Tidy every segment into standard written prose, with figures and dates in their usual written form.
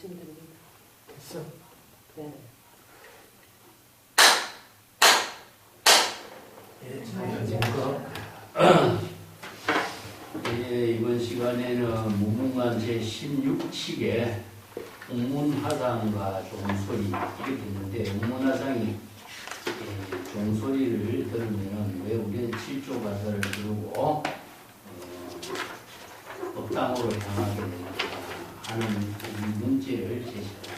하시면 됩니다. 됐어. 네. 이번 시간에는 무문관 제16칙에 웅문화상과 종소리 이렇게 있는데, 웅문화상이 종소리를 들으면 왜 우리는 7조 가사를 부르고 법당으로 향하게 되는가 하는 이 문제를 제시합니다.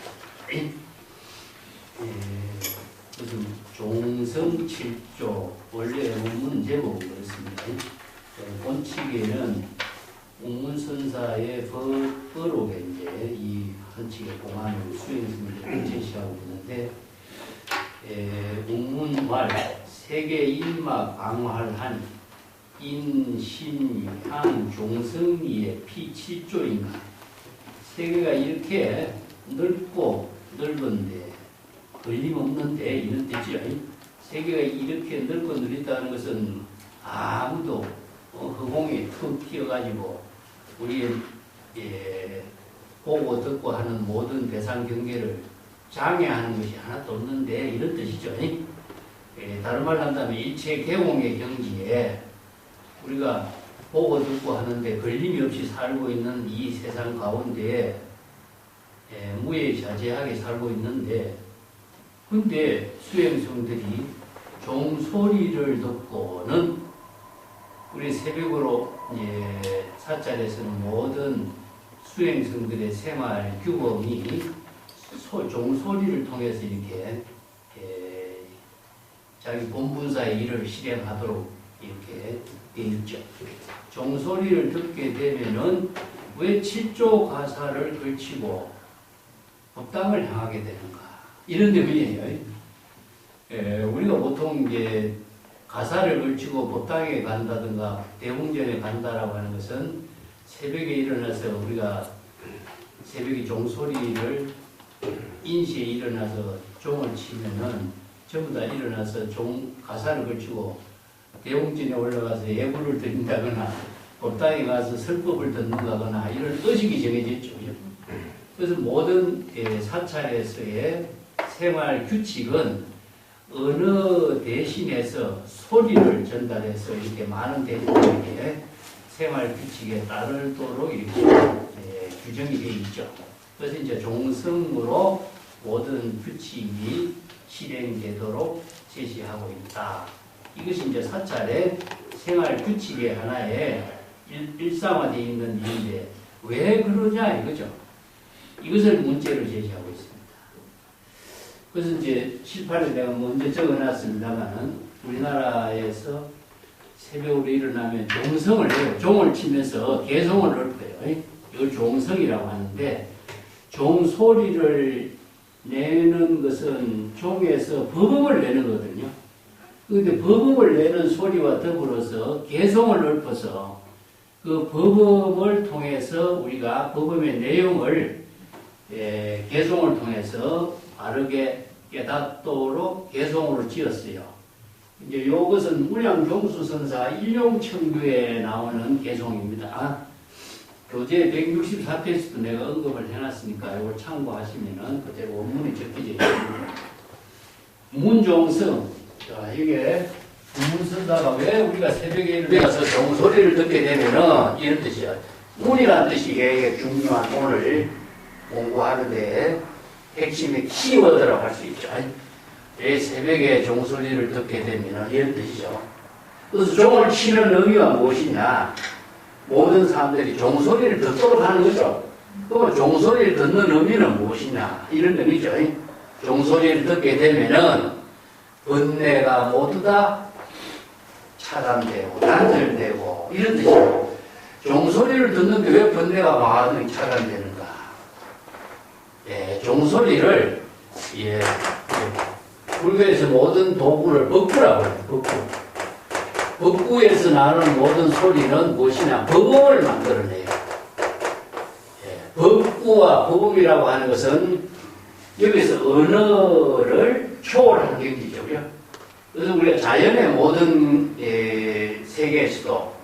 무슨 종성 7조, 원래 원문 제목은 그렇습니다. 본칙에는 웅문선사의 법으로 이제 이 헌칙의 공안을 수행승을 제시하고 있는데, 웅문활 세계 인마 방활한 인신향 종성리의 피 7조인가. 세계가 이렇게 넓고 넓은데 걸림없는데 이런 뜻이죠. 세계가 이렇게 넓고 넓다는 것은 아무도 허공에 툭 튀어가지고 우리의 보고 듣고 하는 모든 대상 경계를 장애하는 것이 하나도 없는데 이런 뜻이죠. 다른 말로 한다면 일체 개공의 경지에 우리가 보고 듣고 하는데 걸림이 없이 살고 있는 이 세상 가운데 무예자재하게 살고 있는데, 근데 수행성들이 종소리를 듣고는 우리 새벽으로 사찰에서는 모든 수행성들의 생활 규범이 종소리를 통해서 이렇게 자기 본분사의 일을 실행하도록 이렇게 되어 있죠. 종소리를 듣게 되면은 왜 7조 가사를 걸치고 법당을 향하게 되는가? 이런 의미예요. 우리가 보통 이제 가사를 걸치고 법당에 간다든가 대웅전에 간다라고 하는 것은 새벽에 일어나서 우리가 새벽에 종소리를 인시에 일어나서 종을 치면은 전부 다 일어나서 가사를 걸치고 대웅전에 올라가서 예불을 드린다거나 법당에 가서 설법을 듣는다거나 이런 의식이 정해져 있죠. 그래서 모든 사찰에서의 생활 규칙은 어느 대신에서 소리를 전달해서 이렇게 많은 대중에게 생활 규칙에 따르도록 이렇게 규정이 되어 있죠. 그래서 이제 종성으로 모든 규칙이 실행되도록 제시하고 있다. 이것이 이제 사찰의 생활 규칙의 하나의 일상화되어 있는 일인데 왜 그러냐 이거죠. 이것을 문제로 제시하고 있습니다. 그래서 이제 칠판에 내가 먼저 적어놨습니다만은 우리나라에서 새벽으로 일어나면 종성을 해요. 종을 치면서 개성을 넣을 거예요. 이걸 종성이라고 하는데, 종소리를 내는 것은 종에서 법음을 내는 거거든요. 그런데 법음을 내는 소리와 더불어서 개성을 넓혀서 그 법음을 통해서 우리가 법음의 내용을 개성을 통해서 바르게 깨닫도록 개성으로 지었어요. 이제 이것은 무량종수선사 일용청규에 나오는 개성입니다. 교재 164페이지도 내가 언급을 해놨으니까 이걸 참고하시면은 그대로 원문이 적혀져 있습니다. 문종성. 자, 이게 문선사가 왜 우리가 새벽에 일어나서 종소리를 듣게 되면은 이런 뜻이야. 문이라는 뜻이 이게 중요한 문을 공부하는데 핵심의 키워드라고 할 수 있죠. 왜 새벽에 종소리를 듣게 되면 이런 뜻이죠. 그래서 종을 치는 의미가 무엇이냐? 모든 사람들이 종소리를 듣도록 하는 거죠. 그럼 종소리를 듣는 의미는 무엇이냐? 이런 의미죠. 종소리를 듣게 되면은 번뇌가 모두 다 차단되고 단절되고 이런 뜻이죠. 종소리를 듣는데 왜 번뇌가 많이 차단되는가? 종소리를 불교에서 모든 도구를 법구라고 해요. 법구. 법구에서 나오는 모든 소리는 무엇이냐? 법음을 만들어내요. 법구와 법음이라고 하는 것은 여기서 언어를 초월하는 경지죠. 그래서 우리가 자연의 모든 세계에서도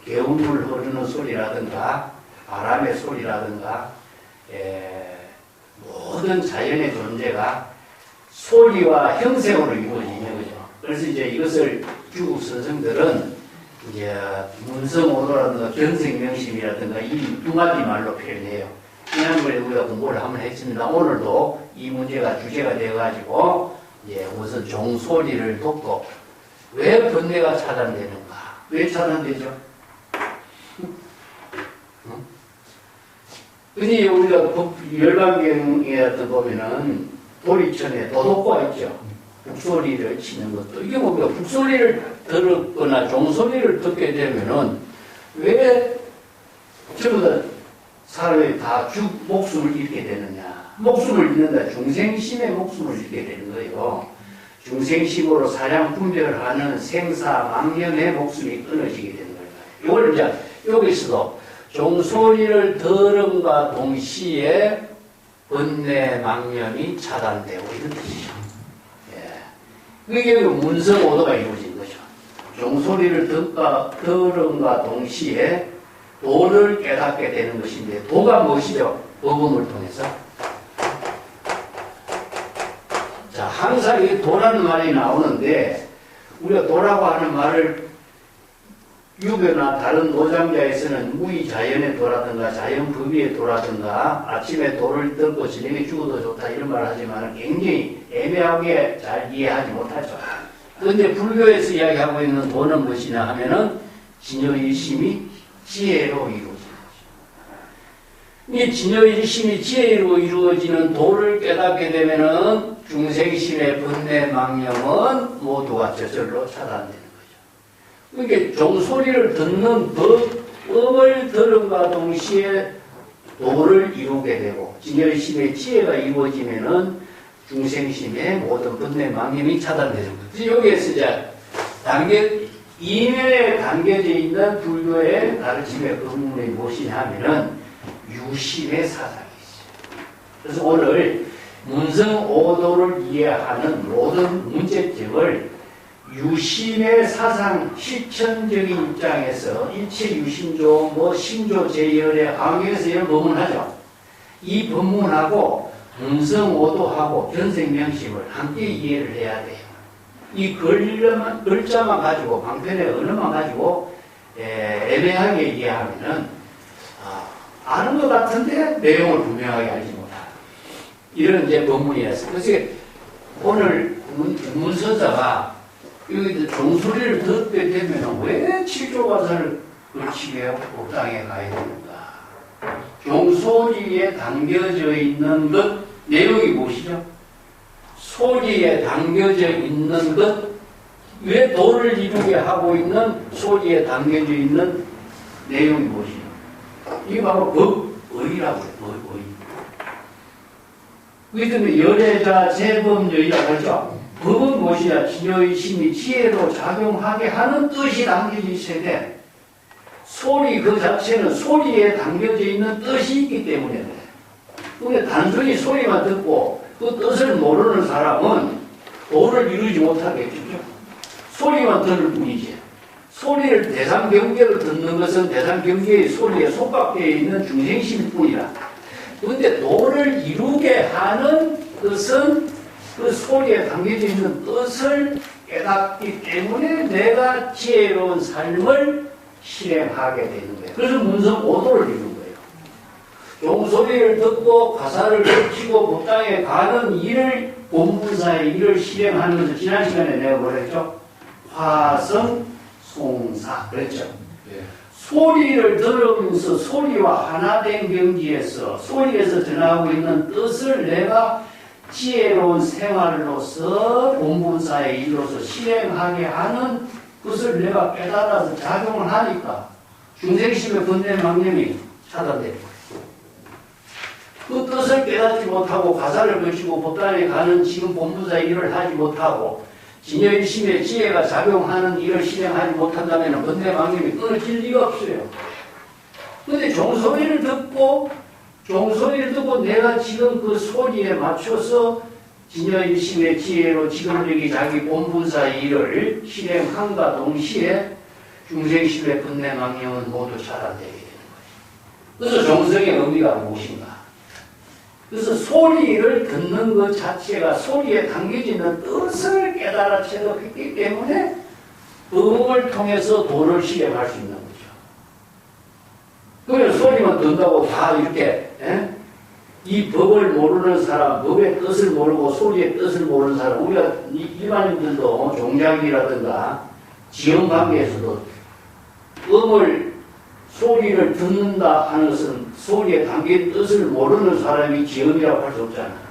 개운물 흐르는 소리라든가 바람의 소리라든가 모든 자연의 존재가 소리와 형색으로 이루어지는 거죠. 그래서 이제 이것을 중국 선생들은 이제 문성오도라든가 견생명심이라든가 이 두 가지 말로 표현해요. 지난번에 우리가 공부를 한번 했습니다. 오늘도 이 문제가 주제가 되어가지고 이제 우선 종소리를 듣고 왜 번뇌가 차단되는가? 왜 차단되죠? 흔히 우리가 열반경에 보면은 도리천에 도덕과 있죠. 북소리를 치는 것도 이게 뭡니까? 북소리를 들었거나 종소리를 듣게 되면은 왜 전부 다 사람이 다 목숨을 잃게 되느냐? 목숨을 잃는다. 중생심의 목숨을 잃게 되는 거예요. 중생심으로 사량 분별하는 생사망념의 목숨이 끊어지게 되는 거예요. 이걸 이제 여기서도 종소리를 들음과 동시에 번뇌 망념이 차단되고 이런 뜻이죠. 그게 문성오도가 이루어진 거죠. 종소리를 들음과 동시에 도를 깨닫게 되는 것인데 도가 무엇이죠? 법음을 통해서. 자, 항상 이 도라는 말이 나오는데 우리가 도라고 하는 말을 유교나 다른 노장자에서는 무의자연의 도라든가 자연법위의 도라든가 아침에 도를 듣고 저녁에 죽어도 좋다 이런 말을 하지만 굉장히 애매하게 잘 이해하지 못하죠. 그런데 불교에서 이야기하고 있는 도는 무엇이냐 하면은 진여일심이 지혜로 이루어지는 거죠. 이 진여일심이 지혜로 이루어지는 도를 깨닫게 되면은 중생심의 번뇌 망념은 모두가 저절로 차단되는 그러니까 종소리를 듣는 법을 들음과 동시에 도를 이루게 되고 진열심의 지혜가 이루어지면은 중생심의 모든 번뇌 망념이 차단되는 거예요. 그래서 여기에서 이제 이면에 담겨져 있는 불교의 가르침의 근원이 무엇이냐 하면은 유심의 사상이 있어요. 그래서 오늘 문성오도를 이해하는 모든 문제점을 유심의 사상 실천적인 입장에서 일체 유심조 심조 제열의 항에서 이런 법문하죠. 이 법문하고 문성오도하고 견생명심을 함께 이해를 해야 돼요. 이 글자만 가지고 방편의 언어만 가지고 애매하게 이해하면은 아는 것 같은데 내용을 분명하게 알지 못하는 이런 이제 법문이었어요. 그래서 오늘 문서자가 이 종소리를 듣게 되면 왜 칠조가사를 거치게 옥당에 가야 되는가? 종소리에 담겨져 있는 것 내용이 무엇이죠? 소리에 담겨져 있는 것, 왜 도를 이루게 하고 있는 소리에 담겨져 있는 내용이 무엇이죠? 이게 바로 법의라고 해요. 법의. 그게 때문에 열애자 재범여의라고 하죠. 법은 무엇이냐? 진여의 심이 지혜로 작용하게 하는 뜻이 담겨져 있어야 돼. 소리 그 자체는 소리에 담겨져 있는 뜻이 있기 때문에 그래. 근데 단순히 소리만 듣고 그 뜻을 모르는 사람은 도를 이루지 못하겠죠. 소리만 들을 뿐이지. 소리를 대상 경계로 듣는 것은 대상 경계의 소리에 속박되어 있는 중생심일 뿐이라. 그런데 도를 이루게 하는 것은 그 소리에 담겨져 있는 뜻을 깨닫기 때문에 내가 지혜로운 삶을 실행하게 되는 거예요. 그래서 문성오도를 이루는 거예요. 종소리를 듣고 가사를 거치고 법당에 가는 일을 본분사의 일을 실행하는 것을 지난 시간에 내가 뭐랬죠? 화성송사 그랬죠. 네. 소리를 들으면서 소리와 하나 된 경지에서 소리에서 전하고 있는 뜻을 내가 지혜로운 생활로서 본분사의 일로서 실행하게 하는 것을 내가 깨달아서 작용을 하니까 중생심의 번뇌 망념이 차단되는 거예요. 그 뜻을 깨닫지 못하고 가사를 거치고 법당에 가는 지금 본분사의 일을 하지 못하고 진여일심의 지혜가 작용하는 일을 실행하지 못한다면 번뇌 망념이 끊어질 리가 없어요. 그런데 종소리를 듣고 내가 지금 그 소리에 맞춰서 진여일심의 지혜로 지금 여기 자기 본분사의 일을 실행함과 동시에 중생심의 번뇌 망념은 모두 차단되게 되는 거예요. 그래서 종성의 의미가 무엇인가? 그래서 소리를 듣는 것 자체가 소리에 담겨지는 뜻을 깨달아 체득했기 때문에 음을 통해서 도를 실행할 수 있는 거죠. 그러면 소리만 듣는다고 다 이렇게 이 법을 모르는 사람, 법의 뜻을 모르고 소리의 뜻을 모르는 사람, 우리가 일반인들도 종작이라든가 지음관계에서도 음을 소리를 듣는다 하는 것은 소리에 담긴 뜻을 모르는 사람이 지음이라고 할 수 없잖아요.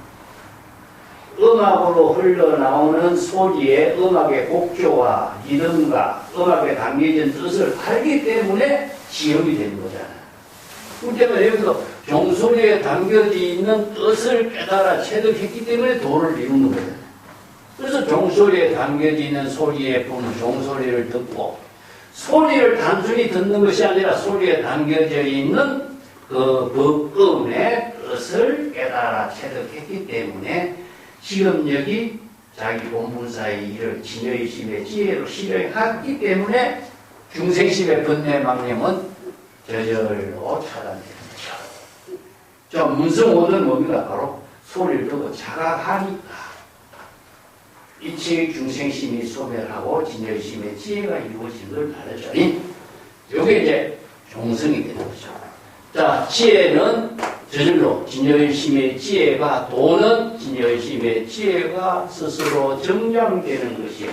음악으로 흘러나오는 소리의 음악의 곡조와 리듬과 음악에 담겨진 뜻을 알기 때문에 지음이 되는 거잖아요. 그렇기 때문에 여기서 종소리에 담겨져 있는 뜻을 깨달아 체득했기 때문에 도를 이루는 거예요. 그래서 종소리에 담겨져 있는 소리의 품, 종소리를 듣고 소리를 단순히 듣는 것이 아니라 소리에 담겨져 있는 그 법음의 뜻을 깨달아 체득했기 때문에 지금 여기 자기 본분사의 일을 진여의심의 지혜로 실행했기 때문에 중생심의 번뇌망념은 저절로 차단되는 거죠. 저 문성오는 뭡니까? 바로 소리를 듣고 자각하니까 이체의 중생심이 소멸하고 진여의심의 지혜가 이루어진 걸 말하죠. 이게 이제 종성이 되는 거죠. 자, 지혜는 저절로 진여의심의 지혜가 도는 진여의심의 지혜가 스스로 정량되는 것이에요.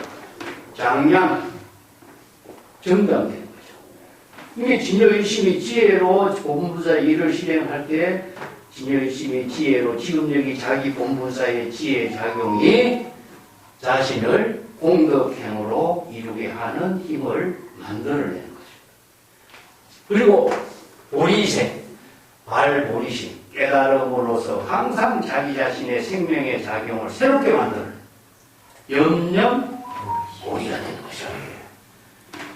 장량, 정량되는 거죠. 이게 진여의심의 지혜로 본분사 일을 실행할 때 진여의심의 지혜로 지금 여기 자기 본분사의 지혜 작용이 자신을 공덕행으로 이루게 하는 힘을 만들어내는 거죠. 그리고 보리생, 발보리심, 깨달음으로써 항상 자기 자신의 생명의 작용을 새롭게 만드는 염념 보리가 되는 거죠.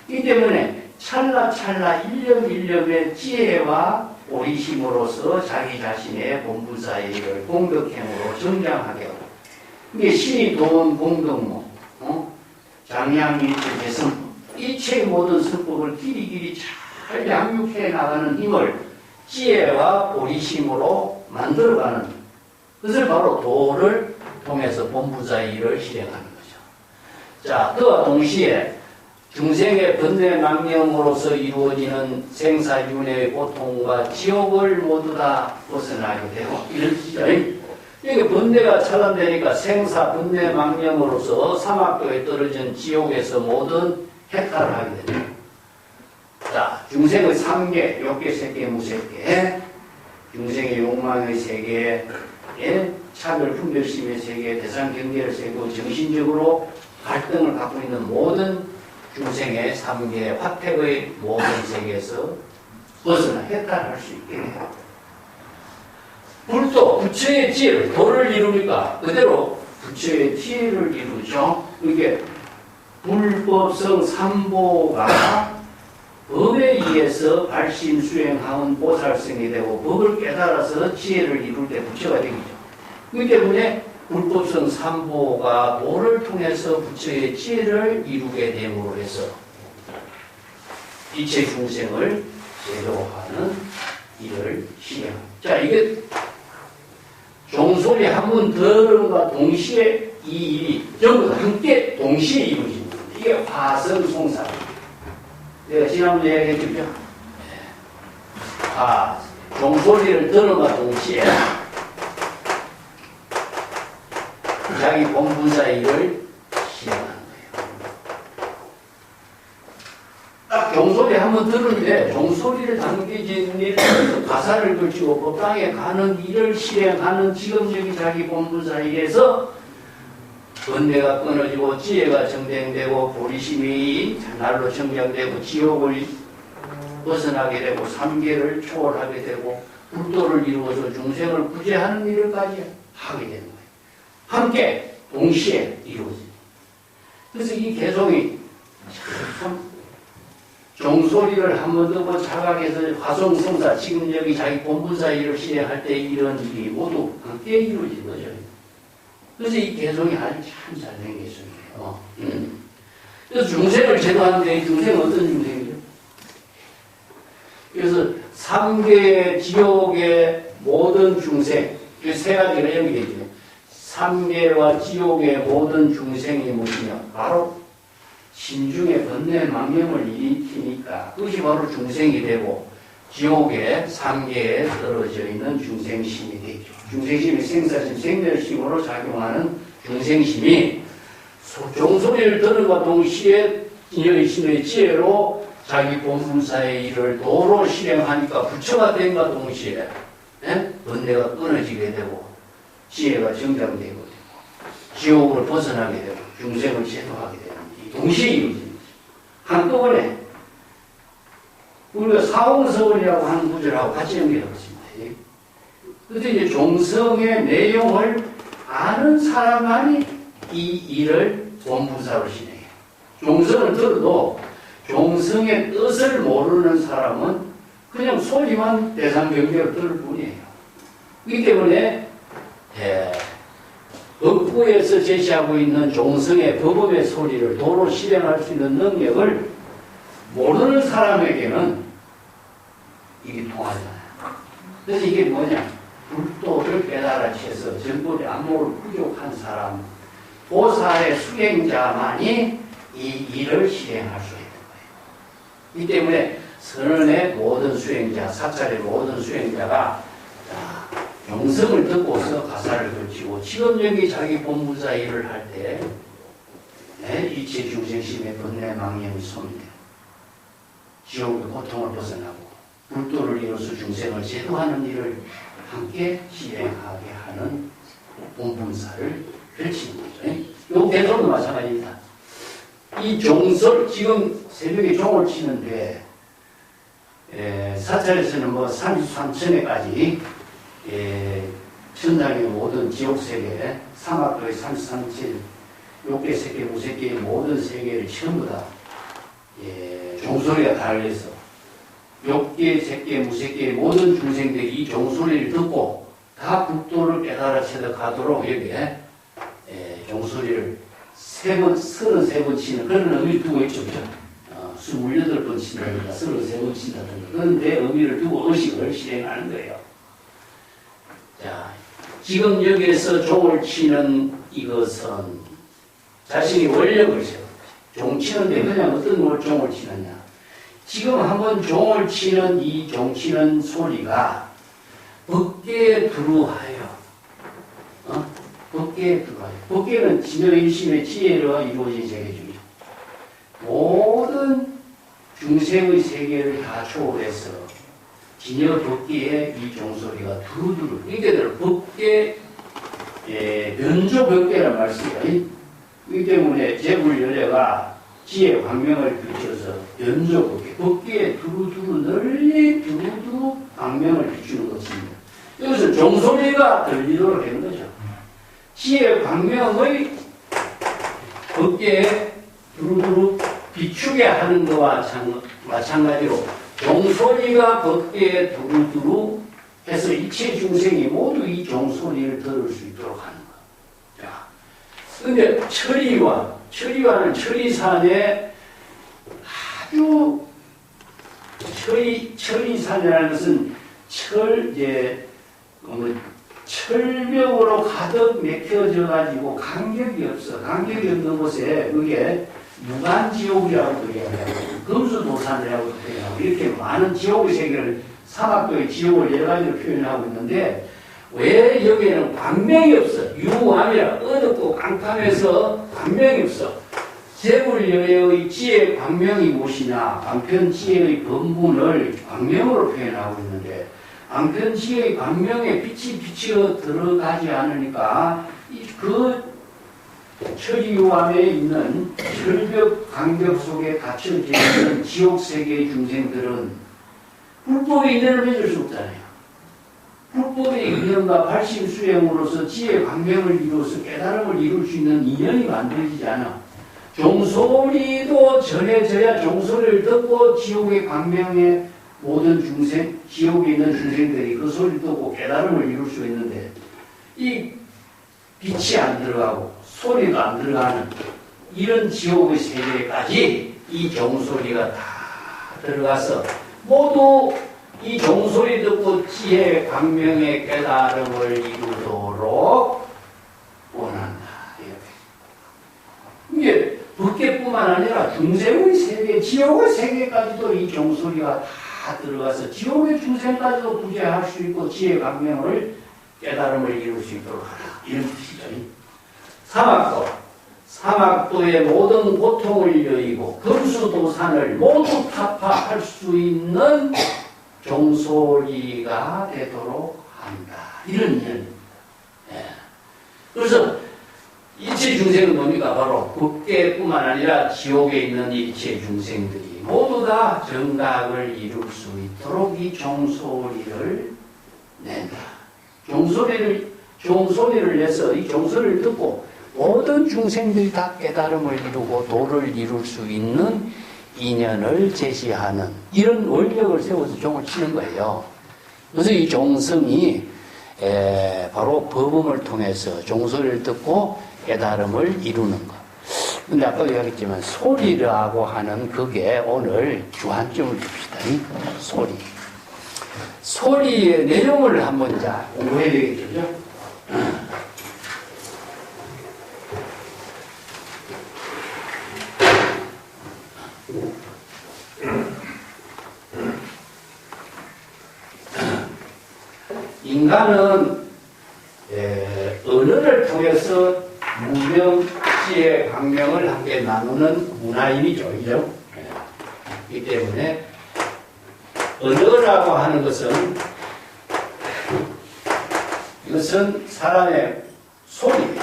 이 때문에 찰나찰나 일념일념의 지혜와 보리심으로써 자기 자신의 본분사의 일을 공덕행으로 정장하게 하고 이게 신이 도운 공덕모, 장량일체재성, 이체 모든 성법을 길이길이 잘 양육해 나가는 힘을 지혜와 보리심으로 만들어가는 그것을 바로 도를 통해서 본분사의 일을 실행하는 거죠. 자, 그와 동시에 중생의 번뇌망령으로서 이루어지는 생사윤회의 고통과 지옥을 모두 다 벗어나게 되고 이런 뜻이죠. 이게 번뇌가 차단되니까 생사 번뇌망령으로서 사막도에 떨어진 지옥에서 모든 해탈을 하게 됩니다. 자, 중생의 3계, 욕계, 색계, 무색계, 중생의 욕망의 세계에 차별, 분별심의 세계, 대상 경계를 세고 정신적으로 갈등을 갖고 있는 모든 중생의 3계, 화택의 모든 세계에서 벗어나 해탈할 수 있게 해요. 불도 부처의 지혜를 도를 이루니까 그대로 부처의 지혜를 이루죠. 이게 불법성 삼보가 법에 의해서 발심 수행하는 보살성이 되고 법을 깨달아서 지혜를 이룰 때 부처가 되겠죠. 그렇기 때문에 불법성 삼보가 도를 통해서 부처의 지혜를 이루게 됨으로 해서 이체 중생을 제도하는 일을 실행합니다. 자, 이게 종소리 한 번 들음과 동시에 이 일이 전부 다 함께 동시에 이루어집니다. 이게 화성송사. 내가 지난번에 얘기했죠. 종소리를 들음과 동시에 자기 본분사의 일을 실행하는 거예요. 딱 종소리 한번 들으는데 종소리를 담겨진 일을 가사를 걸치고 법당에 가는 일을 실행하는 지금 여기 자기 본분사에 의해서 번뇌가 끊어지고 지혜가 정정되고 보리심이 날로 정정되고 지옥을 벗어나게 되고 삼계를 초월하게 되고 불도를 이루어서 중생을 구제하는 일을까지 하게 되는 거예요. 함께 동시에 이루어집니다. 그래서 이 개성이 참 종소리를 한 번 듣고 자각해서 화성성사 지금 여기 자기 본분사 일을 실행할 때 이런 일이 모두 함께 이루어진 거죠. 그래서 이 개성이 아주 참 잘된 개성이에요. 그래서 중생을 제도하는데 이 중생은 어떤 중생이죠? 그래서 삼계 지옥의 모든 중생 이 세 가지가 연결되죠. 삼계와 지옥의 모든 중생이 무엇이냐? 바로 심중에 번뇌 망념을 일으키니까 그것이 바로 중생이 되고 지옥의 삼계에 떨어져 있는 중생심이 되죠. 중생심이 생사심, 생멸심으로 작용하는 중생심이 종소리를 들은과 동시에 인여의신의 지혜로 자기 본분사의 일을 도로 실행하니까 부처가 된과 동시에 번뇌가 끊어지게 되고 지혜가 정장되게 되고 지옥을 벗어나게 되고 중생을 제도하게 되는 이 동시에 이루어지는 거죠. 한꺼번에 우리가 사홍서원이라고 하는 구절하고 같이 연결하고 있습니다. 그런데 이제 종성의 내용을 아는 사람만이 이 일을 본분사로 실행해요. 종성을 들어도 종성의 뜻을 모르는 사람은 그냥 소리만 대상경계로 들을 뿐이에요. 그렇기 때문에 법구에서 제시하고 있는 종성의 법음의 소리를 도로 실행할 수 있는 능력을 모르는 사람에게는 이게 통하잖아요. 그래서 이게 뭐냐? 불도를 깨달아채서 전부의 안목을 부족한 사람, 보살의 수행자만이 이 일을 실행할 수 있는 거예요. 이 때문에 선언의 모든 수행자, 사찰의 모든 수행자가 영성을 듣고서 가사를 걸치고 지금 여기 자기 본분사 일을 할 때 이체 중생심의 번뇌 망념이 소멸되고 지옥의 고통을 벗어나고 불도를 이루어서 중생을 제도하는 일을 함께 실행하게 하는 본분사를 펼치는 거죠. 이 대소도 마찬가지입니다. 이 종설, 지금 새벽에 종을 치는데 사찰에서는 뭐 33층에까지 천당의 모든 지옥세계, 사막도의 33층, 욕계세계, 무세계의 모든 세계를 전부 다 종소리가 달려서 욕계, 세계, 무세계의 모든 중생들이 이 종소리를 듣고 다 국도를 깨달아 체득하도록 여기에 종소리를 33번 치는 그런 의미를 두고 있죠. 28번 친다든가 33번 친다든가 그런 데 의미를 두고 의식을 실행하는 거예요. 자, 지금 여기에서 종을 치는 이것은 자신이 원력을 세워. 종 치는데 그냥 어떤 종을 치느냐. 지금 한번 종을 치는 이 종 치는 소리가 법계에 두루하여. 법계에 두루하여. 법계는 진여일심의 지혜로 이루어진 세계중이죠. 모든 중생의 세계를 다 초월해서 진여 법계에 이 종소리가 두루두루. 이게 법계, 변조 법계란 말씀이에요. 이 때문에 제불열애가 지혜 광명을 비춰서 변조 법계, 법계에 두루두루 널리 두루두루 광명을 비추는 것입니다. 여기서 종소리가 들리도록 되는 거죠. 지혜 광명의 법계에 두루두루 비추게 하는 것과 마찬가지로 종소리가 법계에 두루두루 해서 이체 중생이 모두 이 종소리를 들을 수 있도록 하는 것. 자, 근데 철이와는 철이산에 아주 철이산이라는 것은 철벽으로 가득 맥혀져 가지고 간격이 없어. 간격이 없는 곳에 그게 무간지옥이라고 얘기하고 금수도산이라고 표현하고 이렇게 많은 지옥의 세계를 사막도의 지옥을 여러 가지로 표현하고 있는데 왜 여기에는 광명이 없어? 유암이라 어둡고 깜깜해서 광명이 없어. 제불여의 지혜 광명이 무엇이냐? 방편지혜의 본분을 광명으로 표현하고 있는데 방편지혜의 광명에 빛이 비쳐 들어가지 않으니까 그 철이유암에 있는 철벽 간격 속에 갇혀져 있는 지옥세계의 중생들은 불법의 인연을 맺을 수 없잖아요. 불법의 인연과 발심수행으로서 지혜 광명을 이루어서 깨달음을 이룰 수 있는 인연이 만들어지지 않아. 종소리도 전해져야 종소리를 듣고 지옥의 광명의 모든 중생, 지옥에 있는 중생들이 그 소리를 듣고 깨달음을 이룰 수 있는데 이 빛이 안 들어가고 소리도 안 들어가는 이런 지옥의 세계까지 이 종소리가 다 들어가서 모두 이 종소리 듣고 지혜 광명의 깨달음을 이루도록 원한다. 이게 법계뿐만 아니라 중생의 세계, 지옥의 세계까지도 이 종소리가 다 들어가서 지옥의 중생까지도 구제할 수 있고 지혜 광명을 깨달음을 이룰 수 있도록 하라. 이런 뜻이죠. 사막도의 모든 고통을 여의고 금수도산을 모두 타파할 수 있는 종소리가 되도록 한다. 이런 의미입니다. 예. 그래서 일체 중생은 뭡니까? 바로 법계뿐만 아니라 지옥에 있는 일체 중생들이 모두 다 정각을 이룰 수 있도록 이 종소리를 낸다. 종소리를 내서 이 종소리를 듣고 모든 중생들이 다 깨달음을 이루고 도를 이룰 수 있는 인연을 제시하는 이런 원력을 세워서 종을 치는 거예요. 그래서 이 종성이 바로 법음을 통해서 종소리를 듣고 깨달음을 이루는 것. 근데 아까도 이야기했지만 소리라고 하는 그게 오늘 주안점을 줍시다. 소리. 소리의 내용을 한번 자 공부해야 되겠죠? 인간은 언어를 통해서 무명, 지혜, 광명을 함께 나누는 문화인이죠. 그죠? 이 때문에 언어라고 하는 것은 이것은 사람의 소리예요.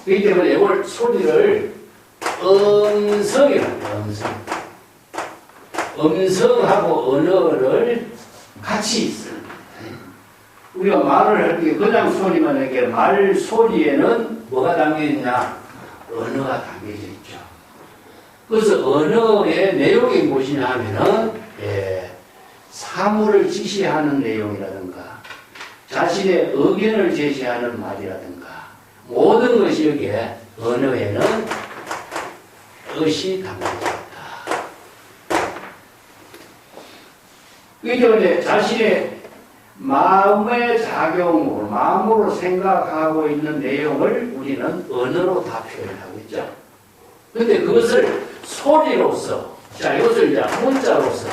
그렇기 때문에 이걸 소리를 음성이라고 해요. 음성하고 언어를 같이 있습니다. 우리가 말을 할 때 그냥 소리만 이렇게 말 소리에는 뭐가 담겨 있냐? 언어가 담겨져 있죠. 그래서 언어의 내용이 무엇이냐 하면은 사물을 지시하는 내용이라든가 자신의 의견을 제시하는 말이라든가 모든 것이 여기에 언어에는 뜻이 담겨져 있다. 그렇기 때문에 자신의 마음의 작용으로, 마음으로 생각하고 있는 내용을 우리는 언어로 다 표현하고 있죠. 근데 그것을 소리로서, 자, 이것을 이제 문자로서,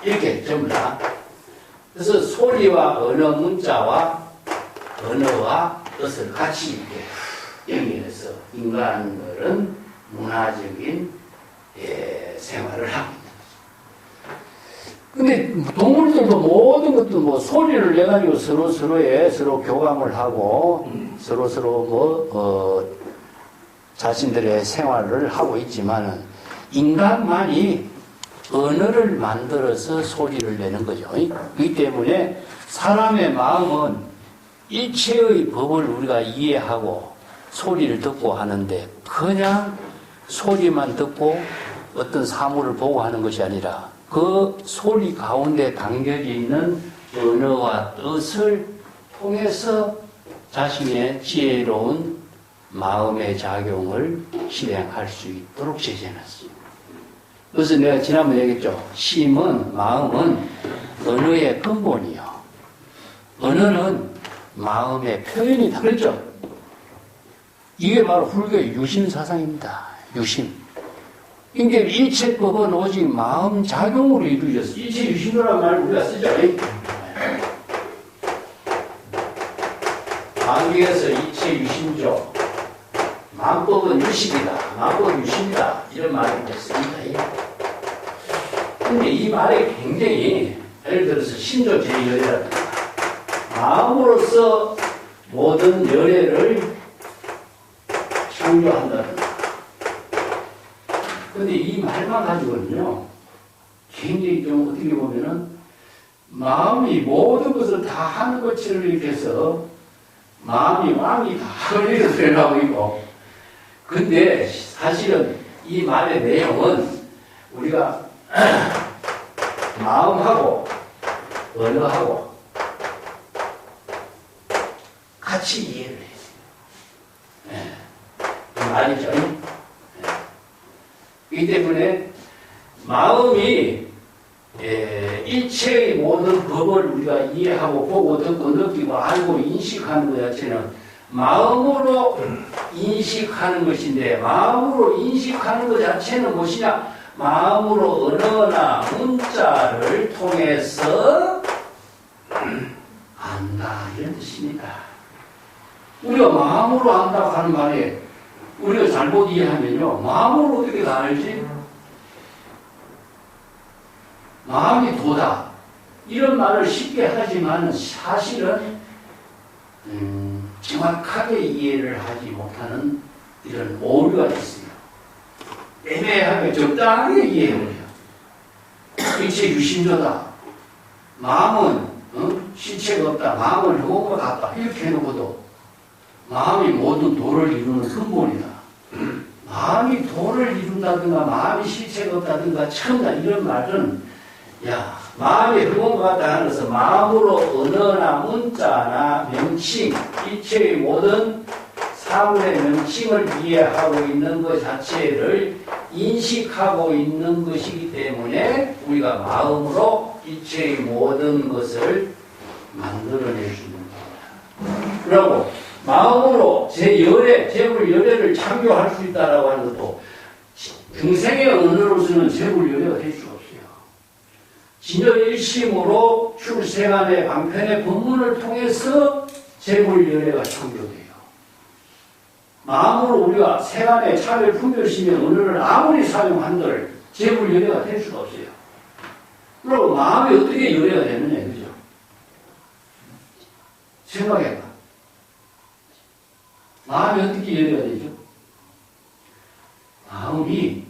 이렇게 전부 다. 그래서 소리와 언어, 문자와 언어와 뜻을 같이 이렇게 연결해서 인간들은 문화적인 생활을 하고 있다. 근데 동물들도 모든 것도 뭐 소리를 내가지고 서로 교감을 하고 서로 자신들의 생활을 하고 있지만은 인간만이 언어를 만들어서 소리를 내는 거죠. 그렇기 때문에 사람의 마음은 일체의 법을 우리가 이해하고 소리를 듣고 하는데 그냥 소리만 듣고 어떤 사물을 보고 하는 것이 아니라 그 소리 가운데 담겨져 있는 언어와 뜻을 통해서 자신의 지혜로운 마음의 작용을 실행할 수 있도록 제시해놨습니다. 그래서 내가 지난번에 얘기했죠. 심은, 마음은 언어의 근본이요. 언어는 마음의 표현이다. 그렇죠? 이게 바로 불교의 유심사상입니다. 유심. 이게 일체법은 오직 마음 작용으로 이루어졌어. 일체 유심이라는 말을 우리가 쓰죠. 마음에서 일체 유심조. 마음법은 유심이다. 마음법은 유심이다. 이런 말을 했습니다. 근데 이 말이 굉장히 예를 들어서 신조 제1열애라든가 마음으로서 모든 열애를 창조한다든가. 근데 이 말만 가지고는요, 굉장히 좀 어떻게 보면은 마음이 모든 것을 다 하는 것처럼 이렇게 해서 마음이 왕이 다 흘리는 되어가고 있고, 근데 사실은 이 말의 내용은 우리가 마음하고 언어하고 같이 이해를 해요. 네. 그 말이죠. 이 때문에 마음이 일체의 모든 법을 우리가 이해하고 보고 듣고 느끼고 알고 인식하는 것 자체는 마음으로 인식하는 것인데, 마음으로 인식하는 것 자체는 무엇이냐? 마음으로 언어나 문자를 통해서 안다, 이런 뜻입니다. 우리가 마음으로 안다고 하는 말에 우리가 잘못 이해하면요, 마음으로 어떻게 다 알지? 마음이 도다, 이런 말을 쉽게 하지만 사실은 정확하게 이해를 하지 못하는 이런 오류가 있어요. 애매하게 적당하게 이해해버려요. 일체 유심조다, 마음은 실체가 없다, 마음은 흑원과 같다, 이렇게 해놓고도 마음이 모든 도를 이루는 근본이다, 마음이 도를 이룬다든가 마음이 실체가 없다든가 처음다, 이런 말은 마음이 흑원과 같다 하는 것은 마음으로 언어나 문자나 명칭, 일체의 모든 사물의 명칭을 이해하고 있는 것 자체를 인식하고 있는 것이기 때문에 우리가 마음으로 일체의 모든 것을 만들어낼 수 있는 겁니다. 그리고 마음으로 제불열애를 창조할 수 있다라고 하는 것도 중생의 언어로서는 제불열애가 될 수가 없어요. 진여일심으로 출생안의 방편의 법문을 통해서 제불열애가 창조돼요. 마음으로 우리가 세간의 차별 분별심의 언어를 아무리 사용한들 제불열애가 될 수가 없어요. 그리고 마음이 어떻게 열애가 되느냐, 그죠? 생각해봐. 마음이 어떻게 열애가 되죠? 마음이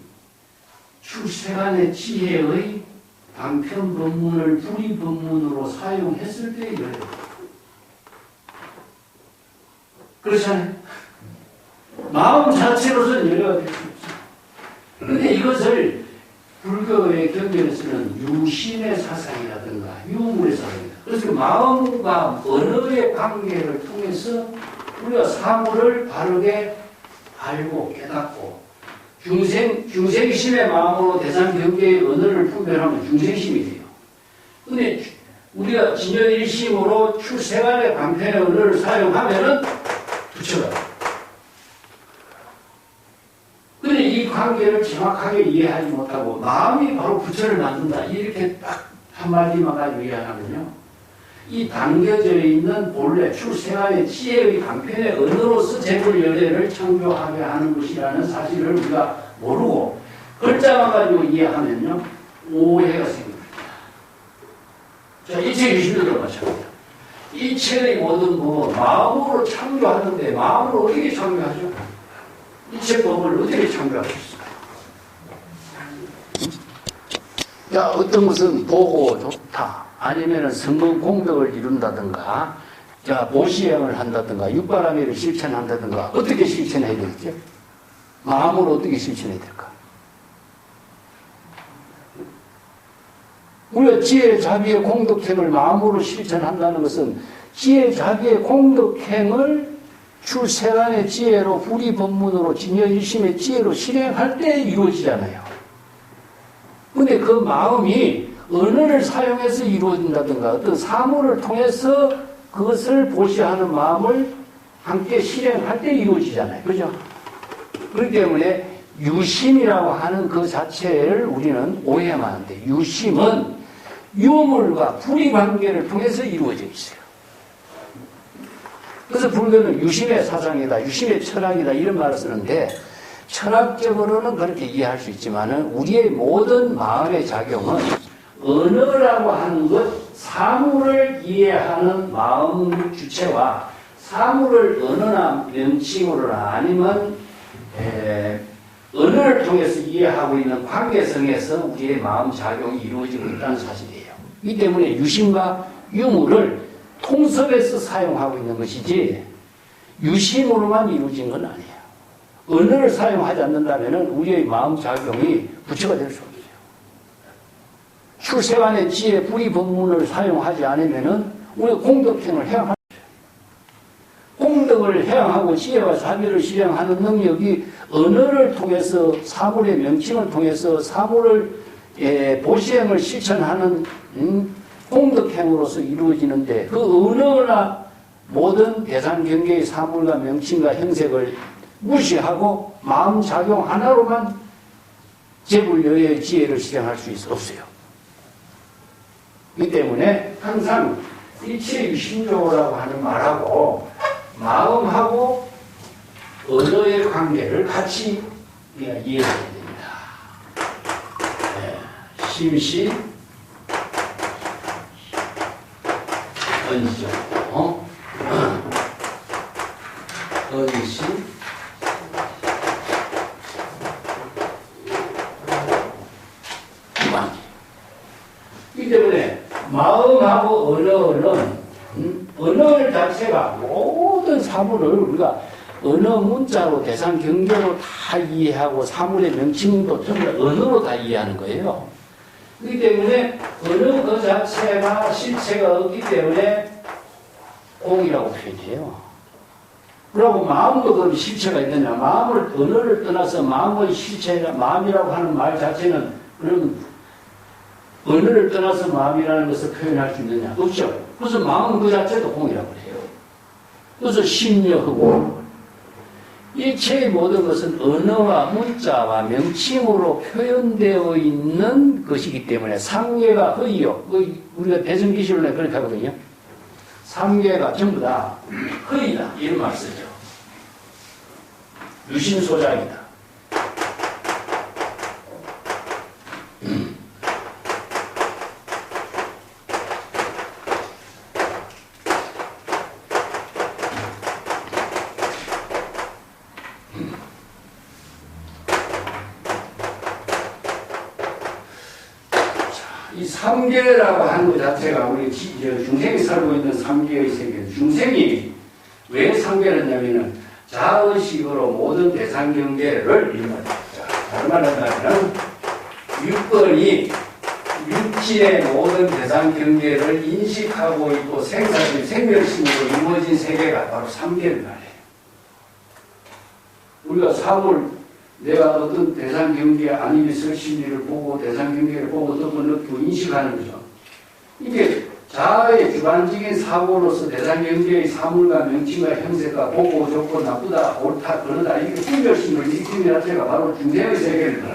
출생안의 지혜의 방편 법문을 불의 법문으로 사용했을 때 열애가 돼요. 그렇잖아요? 마음 자체로서는 열애가 될 수 없어요. 그런데 이것을 불교의 경전에서는 유심의 사상이라든가 유물의 사상이다. 그래서 그 마음과 언어의 관계를 통해서 우리가 사물을 바르게 알고 깨닫고, 중생심의 마음으로 대상 경계의 언어를 분별하면 중생심이 돼요. 근데 우리가 진여일심으로 출생안의 방편의 언어를 사용하면은 부처가. 근데 이 관계를 정확하게 이해하지 못하고 마음이 바로 부처를 만든다, 이렇게 딱 한마디만 가지고 이해하면요, 이 담겨져 있는 본래 출생안의 지혜의 방편의 언어로서 제불열애를 창조하게 하는 것이라는 사실을 우리가 모르고 글자만 가지고 이해하면요, 오해가 생깁니다. 자, 일체 유심도도 마찬가지입니다. 일체의 모든 법은 마음으로 창조하는데 마음으로 어떻게 창조하죠? 일체 법을 어떻게 창조할 수 있을까요? 어떤 것은 보고 좋다, 아니면은 성공 공덕을 이룬다든가, 보시행을 한다든가, 육바라밀을 실천한다든가, 어떻게 실천해야 되겠죠? 마음으로 어떻게 실천해야 될까? 우리가 지혜, 자비의 공덕행을 마음으로 실천한다는 것은 지혜, 자비의 공덕행을 출생안의 지혜로, 불의 법문으로, 진여일심의 지혜로 실행할 때 이루어지잖아요. 근데 그 마음이 언어를 사용해서 이루어진다든가 어떤 사물을 통해서 그것을 보시하는 마음을 함께 실행할 때 이루어지잖아요. 그죠? 그렇기 때문에 유심이라고 하는 그 자체를 우리는 오해하면 안 돼. 유심은 유물과 불의 관계를 통해서 이루어져 있어요. 그래서 불교는 유심의 사상이다, 유심의 철학이다, 이런 말을 쓰는데, 철학적으로는 그렇게 이해할 수 있지만은 우리의 모든 마음의 작용은 언어라고 하는 것, 사물을 이해하는 마음 주체와 사물을 언어나 명칭으로나 아니면 언어를 통해서 이해하고 있는 관계성에서 우리의 마음 작용이 이루어지고 있다는 사실이에요. 이 때문에 유심과 유물을 통섭해서 사용하고 있는 것이지 유심으로만 이루어진 건 아니에요. 언어를 사용하지 않는다면 우리의 마음 작용이 부처가 될 수 없어요. 출생안의 지혜, 불의 법문을 사용하지 않으면 우리가 공덕행을 해야 공덕을 해양하고 지혜와 자비를 실행하는 능력이 언어를 통해서 사물의 명칭을 통해서 사물을 보시행을 실천하는 공덕행으로서 이루어지는데 그 언어나 모든 대상 경계의 사물과 명칭과 형색을 무시하고 마음 작용 하나로만 제불여의 지혜를 실행할 수 없어요. 이 때문에 항상 일체유심조라고 하는 말하고 마음하고 언어의 관계를 같이 이해해야 됩니다. 심시 언시죠. 언시 이 때문에 마음하고 언어는 언어 자체가 모든 사물을 우리가 언어 문자로 대상 경계로 다 이해하고 사물의 명칭도 전부 언어로 다 이해하는 거예요. 그렇기 때문에 언어 그 자체가 실체가 없기 때문에 공이라고 표현해요. 그리고 마음도 그 실체가 있느냐. 마음을 언어를 떠나서 마음의 실체나 마음이라고 하는 말 자체는 그런 언어를 떠나서 마음이라는 것을 표현할 수 있느냐? 없죠. 그래서 마음 그 자체도 공이라고 해요. 그래서 심려하고 일체의 모든 것은 언어와 문자와 명칭으로 표현되어 있는 것이기 때문에 삼계가 허이요. 우리가 대승기실론에 그렇게 하거든요. 삼계가 전부 다 허이다. 이런 말 쓰죠. 유신소작이다. 이 삼계라고 하는 것 자체가 우리 중생이 살고 있는 삼계의 세계. 중생이 왜 삼계를 했냐면은 자의식으로 모든 대상 경계를 다른 말로 하면 육건이 육지의 모든 대상 경계를 인식하고 있고 생사심, 생멸심으로 이루어진 세계가 바로 삼계를 말해요. 우리가 사물 내가 어떤 대상 경계 아니면 설심리를 보고 대상 경계를 보고 듣고 느끼고 인식하는 거죠. 이게 자아의 주관적인 사고로서 대상 경계의 사물과 명칭과 형색과 보고 좋고 나쁘다 옳다 그러다 이게 분별심을 일으키는 자체가 바로 중생의 세계입니다.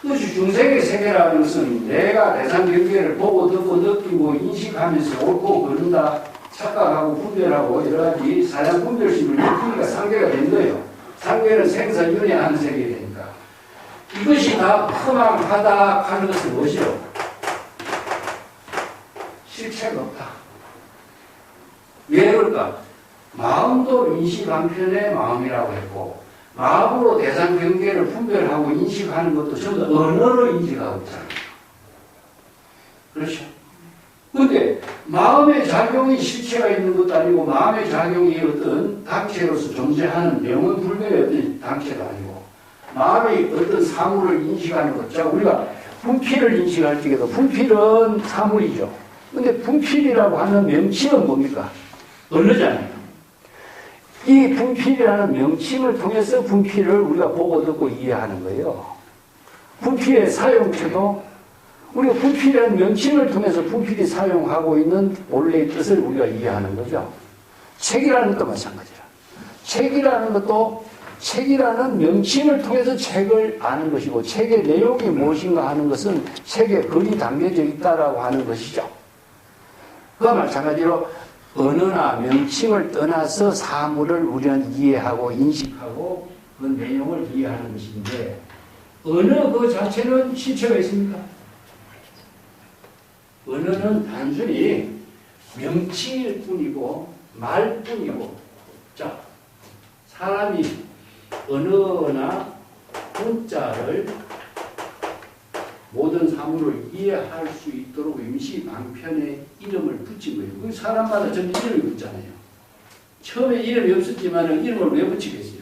그것이 중생의 세계라는 것은 내가 대상 경계를 보고 듣고 느끼고 인식하면서 옳고 그른다 착각하고 분별하고 여러 가지 사량 분별심을 일으키니까 상계가 된 거예요. 상계는 생사윤회하는 세계니까. 이것이 다 허망하다 하는 것은 무엇이요? 실체가 없다. 왜 그럴까? 마음도 인식한편의 마음이라고 했고 마음으로 대상 경계를 분별하고 인식하는 것도 전부 언어로 인식하고 있잖아요. 그렇죠? 그런데 마음의 작용이 실체가 있는 것도 아니고 마음의 작용이 어떤 당체로서 존재하는 영원불멸의 어떤 당체도 아니고 마음이 어떤 사물을 인식하는 것. 자, 우리가 분필을 인식할 적에도 분필은 사물이죠. 근데 분필이라고 하는 명칭은 뭡니까? 언어잖아요. 이 분필이라는 명칭을 통해서 분필을 우리가 보고 듣고 이해하는 거예요. 분필의 사용처도 우리가 분필이라는 명칭을 통해서 분필이 사용하고 있는 본래의 뜻을 우리가 이해하는 거죠. 책이라는 것도 마찬가지라. 책이라는 것도 책이라는 명칭을 통해서 책을 아는 것이고 책의 내용이 무엇인가 하는 것은 책에 글이 담겨져 있다라고 하는 것이죠. 그와 마찬가지로 언어나 명칭을 떠나서 사물을 우리는 이해하고 인식하고 그 내용을 이해하는 것인데 언어 그 자체는 실체가 있습니까? 언어는 단순히 명칭일 뿐이고 말뿐이고 자 사람이 언어나 문자를 모든 사물을 이해할 수 있도록 임시방편에 이름을 붙인 거예요. 그 사람마다 전 이름을 붙잖아요. 처음에 이름이 없었지만 이름을 왜 붙이겠어요?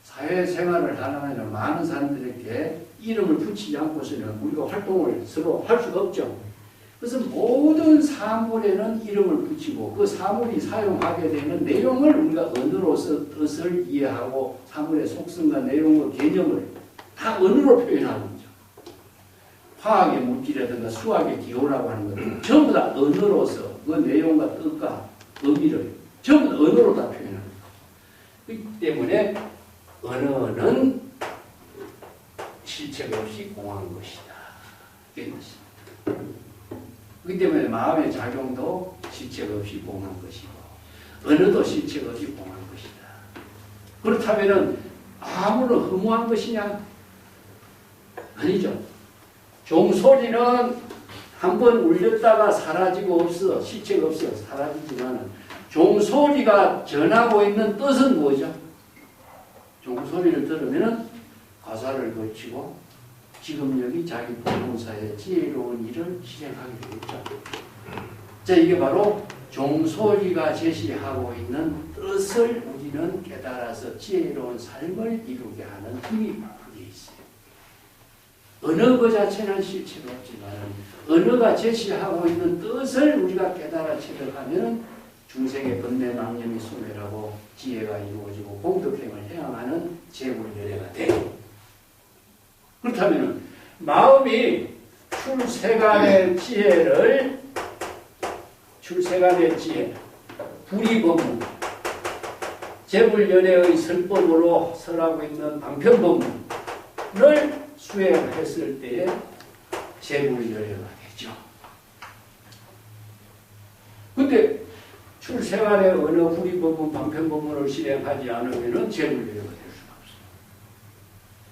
사회생활을 하려면 많은 사람들에게 이름을 붙이지 않고서는 우리가 활동을 서로 할 수가 없죠. 그래서 모든 사물에는 이름을 붙이고 그 사물이 사용하게 되는 내용을 우리가 언어로서 뜻을 이해하고 사물의 속성과 내용과 개념을 다 언어로 표현하는 거죠. 화학의 물질이라든가 수학의 기호라고 하는 것은 전부 다 언어로서 그 내용과 뜻과 의미를 전부 다 언어로 다 표현합니다. 그렇기 때문에 언어는 실책 없이 공한 것이다. 이런 것입니다. 그렇기 때문에 마음의 작용도 실책 없이 공한 것이고 언어도 실책 없이 공한 것이다. 그렇다면 아무런 허무한 것이냐? 아니죠. 종소리는 한번 울렸다가 사라지고 없어. 실책 없어. 사라지지만 종소리가 전하고 있는 뜻은 뭐죠? 종소리를 들으면 가사를 거치고 지금 여기 자기 본문사의 지혜로운 일을 실행하게 되겠죠. 자, 이게 바로 종소리가 제시하고 있는 뜻을 우리는 깨달아서 지혜로운 삶을 이루게 하는 힘이 거기에 있어요. 언어 그 자체는 실체가 없지만 언어가 제시하고 있는 뜻을 우리가 깨달아 체득하면 중생의 번뇌 망념이 소멸하고 지혜가 이루어지고 공덕행을 행하는 재물열애가 돼요. 그렇다면 마음이 출세간의 지혜, 불이법문, 재물연애의 설법으로 설하고 있는 방편법문을 수행했을 때에 재물연애가 되죠. 근데 출세간의 어느 불이법문, 방편법문을 실행하지 않으면 재물연애가 될 수가 없어요.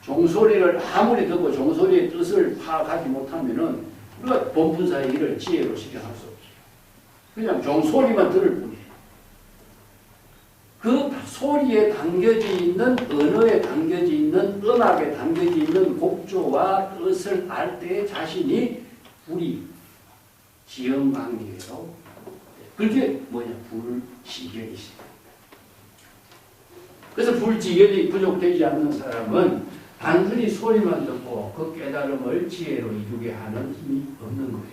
종소리를 아무리 듣고 종소리의 뜻을 파악하지 못하면 우리가 본분사의 일을 지혜로 실행할 수 없어요. 그냥 종소리만 들을 뿐이에요. 그 소리에 담겨져 있는, 언어에 담겨져 있는, 음악에 담겨져 있는 곡조와 뜻을 알 때 자신이 불이 지연관계로 그게 뭐냐? 불지견이 있습니다. 그래서 불지견이 부족되지 않는 사람은 단순히 소리만 듣고 그 깨달음을 지혜로 이루게 하는 힘이 없는 거예요.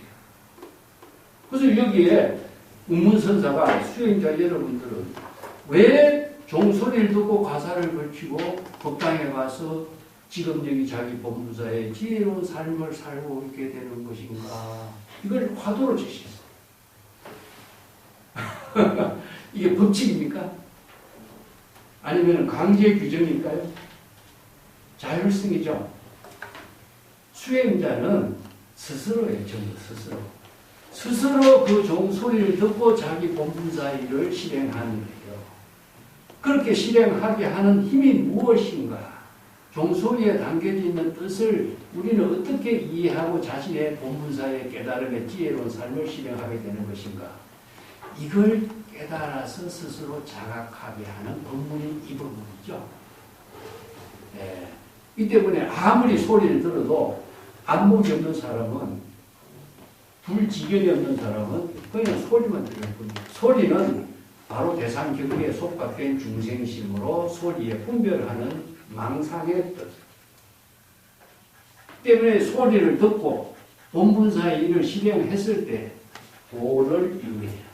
그래서 여기에 운문선사가 수행자 여러분들은 왜 종소리를 듣고 가사를 걸치고 법당에 가서 지금 여기 자기 본부사의 지혜로운 삶을 살고 있게 되는 것인가? 이걸 화두로 제시했어요. 이게 법칙입니까? 아니면 강제 규정일까요? 자율성이죠. 수행자는 스스로예요. 전부 스스로 그 종소리를 듣고 자기 본분사 일을 실행하는 거예요. 그렇게 실행하게 하는 힘이 무엇인가? 종소리에 담겨져 있는 뜻을 우리는 어떻게 이해하고 자신의 본분사의 깨달음의 지혜로운 삶을 실행하게 되는 것인가? 이걸 깨달아서 스스로 자각하게 하는 법문이 이 법문이죠. 네. 이 때문에 아무리 소리를 들어도 안목이 없는 사람은, 불지견이 없는 사람은 그냥 소리만 들을 뿐이에요. 소리는 바로 대상경계에 속박된 중생심으로 소리에 분별하는 망상의 뜻. 때문에 소리를 듣고 본분사의 일을 실행했을 때 도를 이루어야 합니다.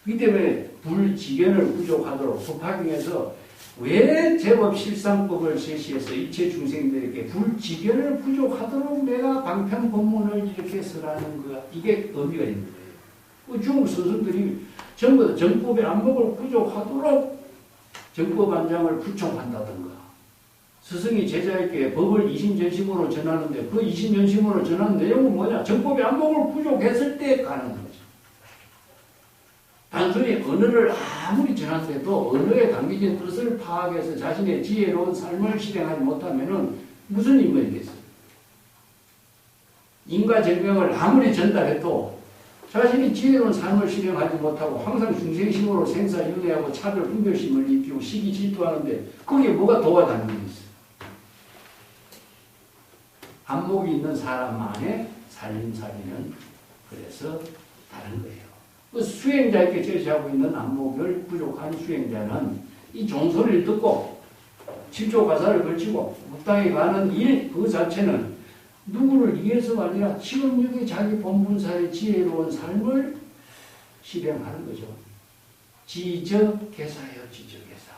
그렇기 때문에 불지견을 부족하도록 법화경에서 왜 제법 실상법을 제시해서 일체 중생들에게 불지견을 부족하도록 내가 방편법문을 이렇게 설하는 거야. 이게 의미가 있는 거예요. 중국 스승들이 전부 다 정법의 안목을 부족하도록 정법 안장을 부촉한다든가, 스승이 제자에게 법을 이심전심으로 전하는데 그 이심전심으로 전하는 내용은 뭐냐? 정법의 안목을 부족했을 때 가는 거죠. 단순히 언어를 아무리 전한데도 언어에 담겨진 뜻을 파악해서 자신의 지혜로운 삶을 실행하지 못하면 무슨 인물이겠어요? 인과증명을 아무리 전달해도 자신이 지혜로운 삶을 실행하지 못하고 항상 중생심으로 생사윤회하고 차별 분별심을 입히고 시기 질투하는데 거기에 뭐가 도와다니는 게 있어요? 안목이 있는 사람만의 살림살이는 그래서 다른 거예요. 그 수행자에게 제시하고 있는 안목을 부족한 수행자는 이 종소리를 듣고 7조 가사를 걸치고 묵당에 가는 일 그 자체는 누구를 위해서가 아니라 지금 여기 자기 본분사의 지혜로운 삶을 실행하는 거죠. 지적개사예요. 지적개사.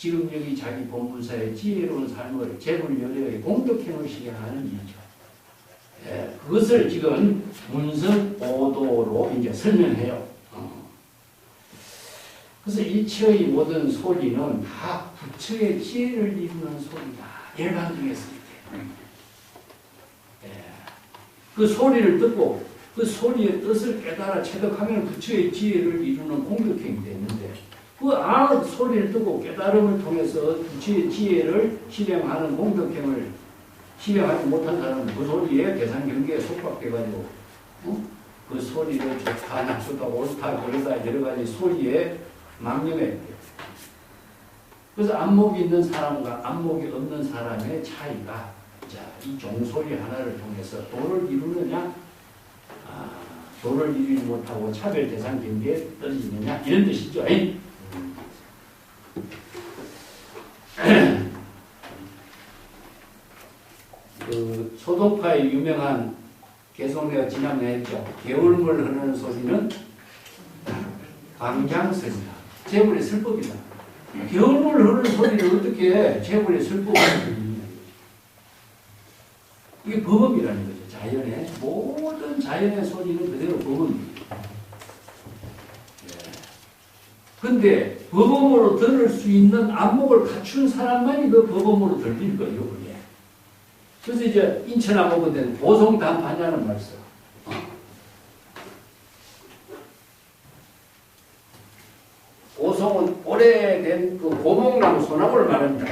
지금 여기 자기 본문사의 지혜로운 삶을 재불여려의 공덕행을 실행하는 일이죠. 예, 그것을 지금 문성 오도로 이제 설명해요. 그래서 일체의 모든 소리는 다 부처의 지혜를 이루는 소리다. 열반중에서 이렇게. 예, 그 소리를 듣고 그 소리의 뜻을 깨달아 체득하면 부처의 지혜를 이루는 공덕행이 되는데 그 소리를 듣고 깨달음을 통해서 부처의 지혜를 실행하는 공덕행을 실행하지 못한 사람은 그 소리에 계산 경계에 속박돼가지고 그 소리를 좋다 나쁘다 옳다 그러다 여러 가지 소리에 망령해. 그래서 안목이 있는 사람과 안목이 없는 사람의 차이가 자, 이 종소리 하나를 통해서 도를 이루느냐 도를 이루지 못하고 차별 대상 경계에 떨어지느냐 이런 뜻이죠. 그 소동파의 유명한 계속 내가 지난번에 했죠. 개울물 흐르는 소리는 광장설이다. 재물의 설법이다. 개울물 흐르는 소리를 어떻게 해? 재물의 설법을 이게 법음이라는 거죠. 자연의 모든 자연의 소리는 그대로 법음입니다. 근데 법음으로 들을 수 있는 안목을 갖춘 사람만이 그 법음으로 들릴 거예요. 그게. 그래서 이제 인천 안목은 보송단반야는 말씀. 보송은 오래된 그 고목나무 소나무를 말합니다.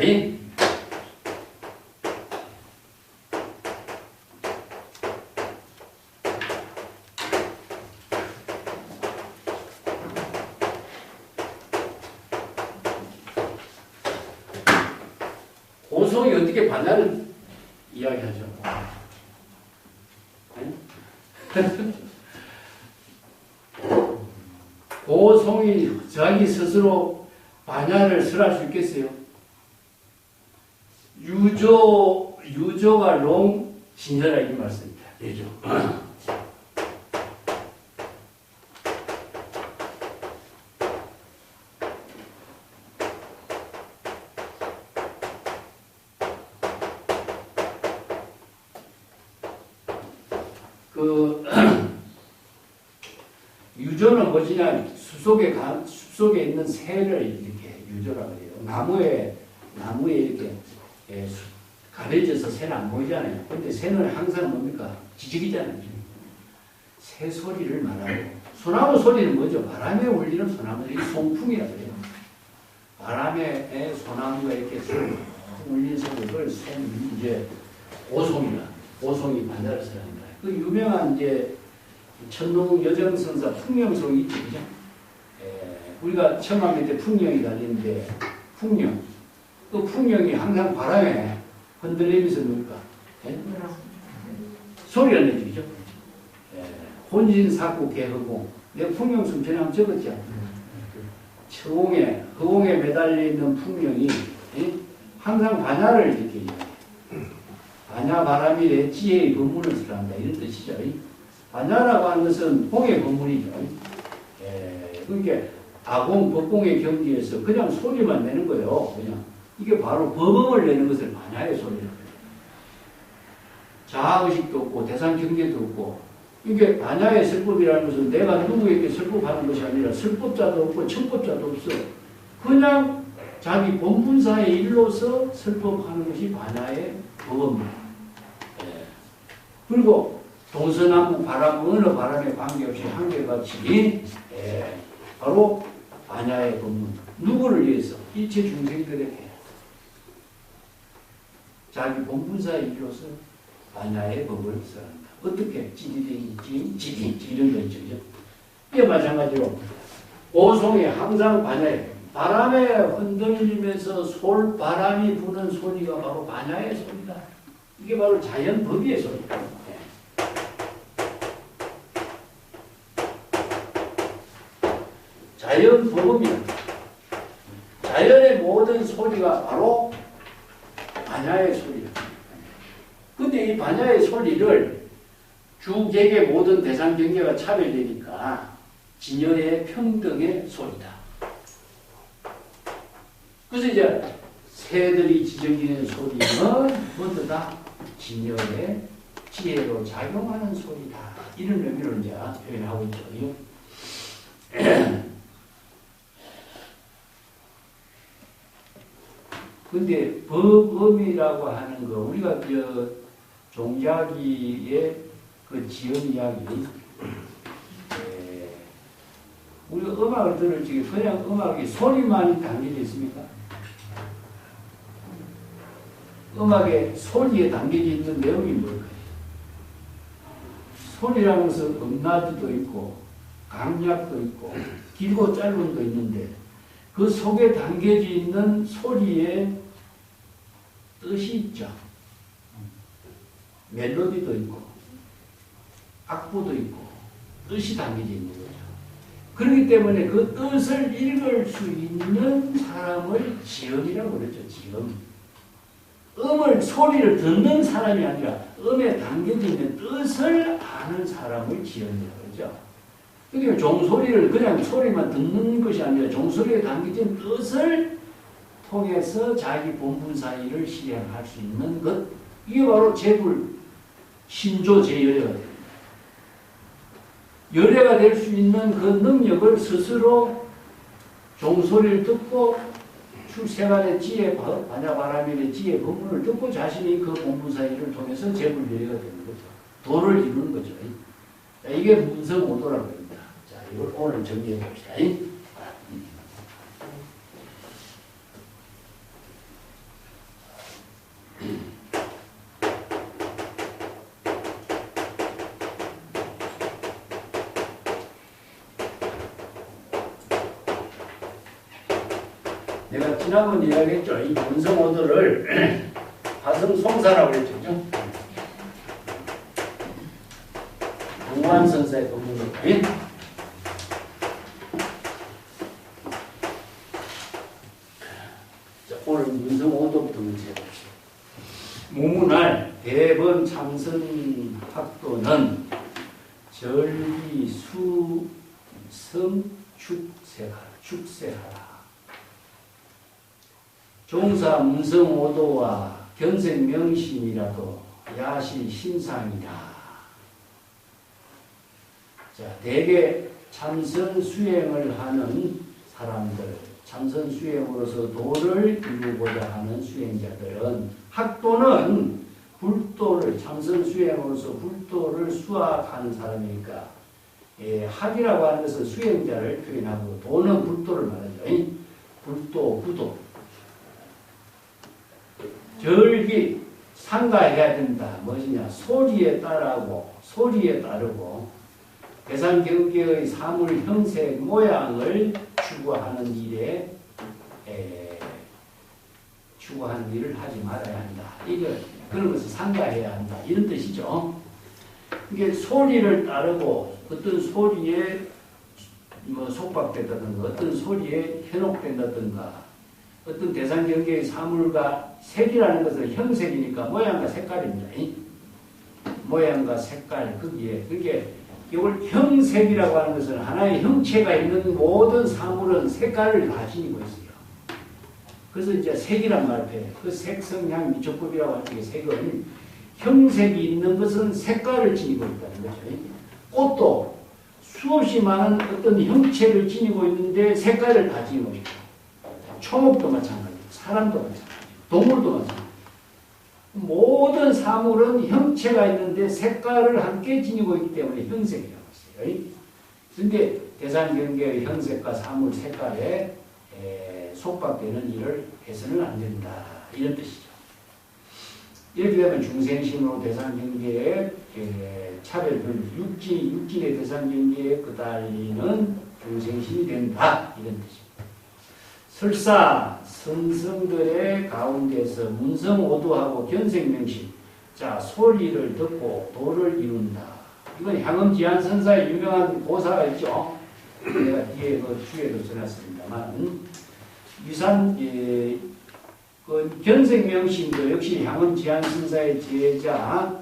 고송이 어떻게 반야를 이야기하죠? 고송이 자기 스스로 반야를 설할 수 있겠어요? 유조가 롱 신혈아 이 말씀입니다. 유조. 유조는 뭐지냐? 숲속에 있는 새를 이렇게 유조라고 해요. 나무에 이렇게 가려져서 새는 안 보이잖아요. 근데 새는 항상 뭡니까? 지직이잖아요. 새 소리를 말하고. 소나무 소리는 뭐죠? 바람에 울리는 소나무. 이게 송풍이라고 해요. 바람에 소나무가 이렇게 울리는 소리를 이제 고송이 반야를 쓰랍니다. 그 유명한 이제 천동 여정선사 풍령송이 있죠, 그죠? 우리가 처음 하면 때 풍령이 달리는데, 그 풍령이 항상 바람에 흔들리면서 뭡니까? 소리가 내죠, 그죠? 혼신사구 개허공. 내가 풍령송 전에 한번 적었죠? 허공에 매달려 있는 풍령이 항상 반야를 이렇게 반야 바람이 내 지혜의 법문을 설한다. 이런 뜻이죠. 반야라고 하는 것은 공의 법문이죠. 그러니까 아공, 법공의 경지에서 그냥 소리만 내는 거예요. 그냥 이게 바로 법음을 내는 것을 반야의 소리라고 해요. 자아의식도 없고 대상 경계도 없고 이게 반야의 설법이라는 것은 내가 누구에게 설법하는 것이 아니라 설법자도 없고 청법자도 없어. 그냥 자기 본분사의 일로서 설법하는 것이 반야의 법입니다. 그리고 동서남북 바람 어느 바람에 관계없이 한결같이 바로 반야의 법문. 누구를 위해서? 일체 중생들에게 자기 본분사의 일로서 반야의 법을 써한다. 어떻게? 지디 이런 거 있죠. 이게 마찬가지로 고송이 항상 반야에 바람에 흔들리면서 바람이 부는 소리가 바로 반야의 소리다. 이게 바로 자연 법의 소리다. 자연 법음이다. 자연의 모든 소리가 바로 반야의 소리다. 근데 이 반야의 소리를 주객의 모든 대상 경계가 차별되니까 진여의 평등의 소리다. 그래서 이제 새들이 지저귀는 소리는 모두 다 진열의 지혜로 작용하는 소리다. 이런 의미로 이제 표현하고 있죠. 근데 법음이라고 하는 거, 우리가 종자기의 그 지음 이야기, 우리가 음악을 들을 적에 그냥 음악이 소리만 담겨져 있습니까? 음악의 소리에 담겨져 있는 내용이 뭘까요? 소리라는 것은 음나주도 있고 강약도 있고 길고 짧은도 있는데 그 속에 담겨져 있는 소리에 뜻이 있죠. 멜로디도 있고 악보도 있고 뜻이 담겨져 있는 거죠. 그렇기 때문에 그 뜻을 읽을 수 있는 사람을 지음이라고 그러죠. 지음. 소리를 듣는 사람이 아니라 음에 담겨져 있는 뜻을 아는 사람을 지음이라고 그러죠. 그러니까 종소리를 그냥 소리만 듣는 것이 아니라 종소리에 담겨진 뜻을 통해서 자기 본분 사이를 실행할 수 있는 것, 이게 바로 제불, 신조 제열애가 됩니다. 열애가 될 수 있는 그 능력을 스스로 종소리를 듣고 출생활의 지혜, 반야바라밀의 지혜, 본분을 듣고 자신이 그 본분 사이를 통해서 제불열애가 되는 거죠. 도를 이루는 거죠. 자, 이게 문성오도라고 합니다. 자, 이걸 오늘 정리해 봅시다. 내가 지난번 이야기했죠. 이 문성오도를 화성송사라고 그랬죠. 그죠? 동관선사의 본문을 오늘 문성오도부터 문제 해봅시다. 무문할 대번 참선학도는 절기 수성 축세하라. 종사 문성오도와 견생명심이라도 야시 신상이다. 자, 대개 참선 수행을 하는 사람들, 참선 수행으로서 도를 이루고자 하는 수행자들은 학도는 불도를, 참선 수행으로서 불도를 수학하는 사람이니까, 학이라고 하는 것은 수행자를 표현하고 도는 불도를 말하죠. 불도, 구도. 절기, 상가해야 된다. 무엇이냐? 소리에 따르고 대상 경계의 사물 형색 모양을 추구하는 일에 추구하는 일을 하지 말아야 한다. 그런 것을 상가해야 한다. 이런 뜻이죠. 이게 소리를 따르고 어떤 소리에 속박된다든가 어떤 소리에 현혹된다든가 어떤 대상 경계의 사물과 색이라는 것은 형색이니까 모양과 색깔입니다. 모양과 색깔, 거기에. 그게 이걸 형색이라고 하는 것은 하나의 형체가 있는 모든 사물은 색깔을 다 지니고 있어요. 그래서 이제 색이란 말을 해요. 그 색성향 미촉법이라고 할 때 색은 형색이 있는 것은 색깔을 지니고 있다는 거죠. 꽃도 수없이 많은 어떤 형체를 지니고 있는데 색깔을 다 지니고 있다. 초목도 마찬가지고 사람도 마찬가지고 동물도 마찬가지고 모든 사물은 형체가 있는데 색깔을 함께 지니고 있기 때문에 형색이라고 했어요. 그런데 대상경계의 형색과 사물 색깔에 속박되는 일을 해서는 안 된다. 이런 뜻이죠. 이렇게 되면 중생심으로 대상경계의 차별을 육진의 대상경계에 끄달리는 중생심이 된다. 이런 뜻입니다. 설사 선성들의 가운데서 문성오도하고 견생명심, 자 소리를 듣고 도를 이룬다. 이건 향음지한선사의 유명한 고사가 있죠. 내가 뒤에 그 주에도 전했습니다만 그 견생명심도 역시 향음지한선사의 제자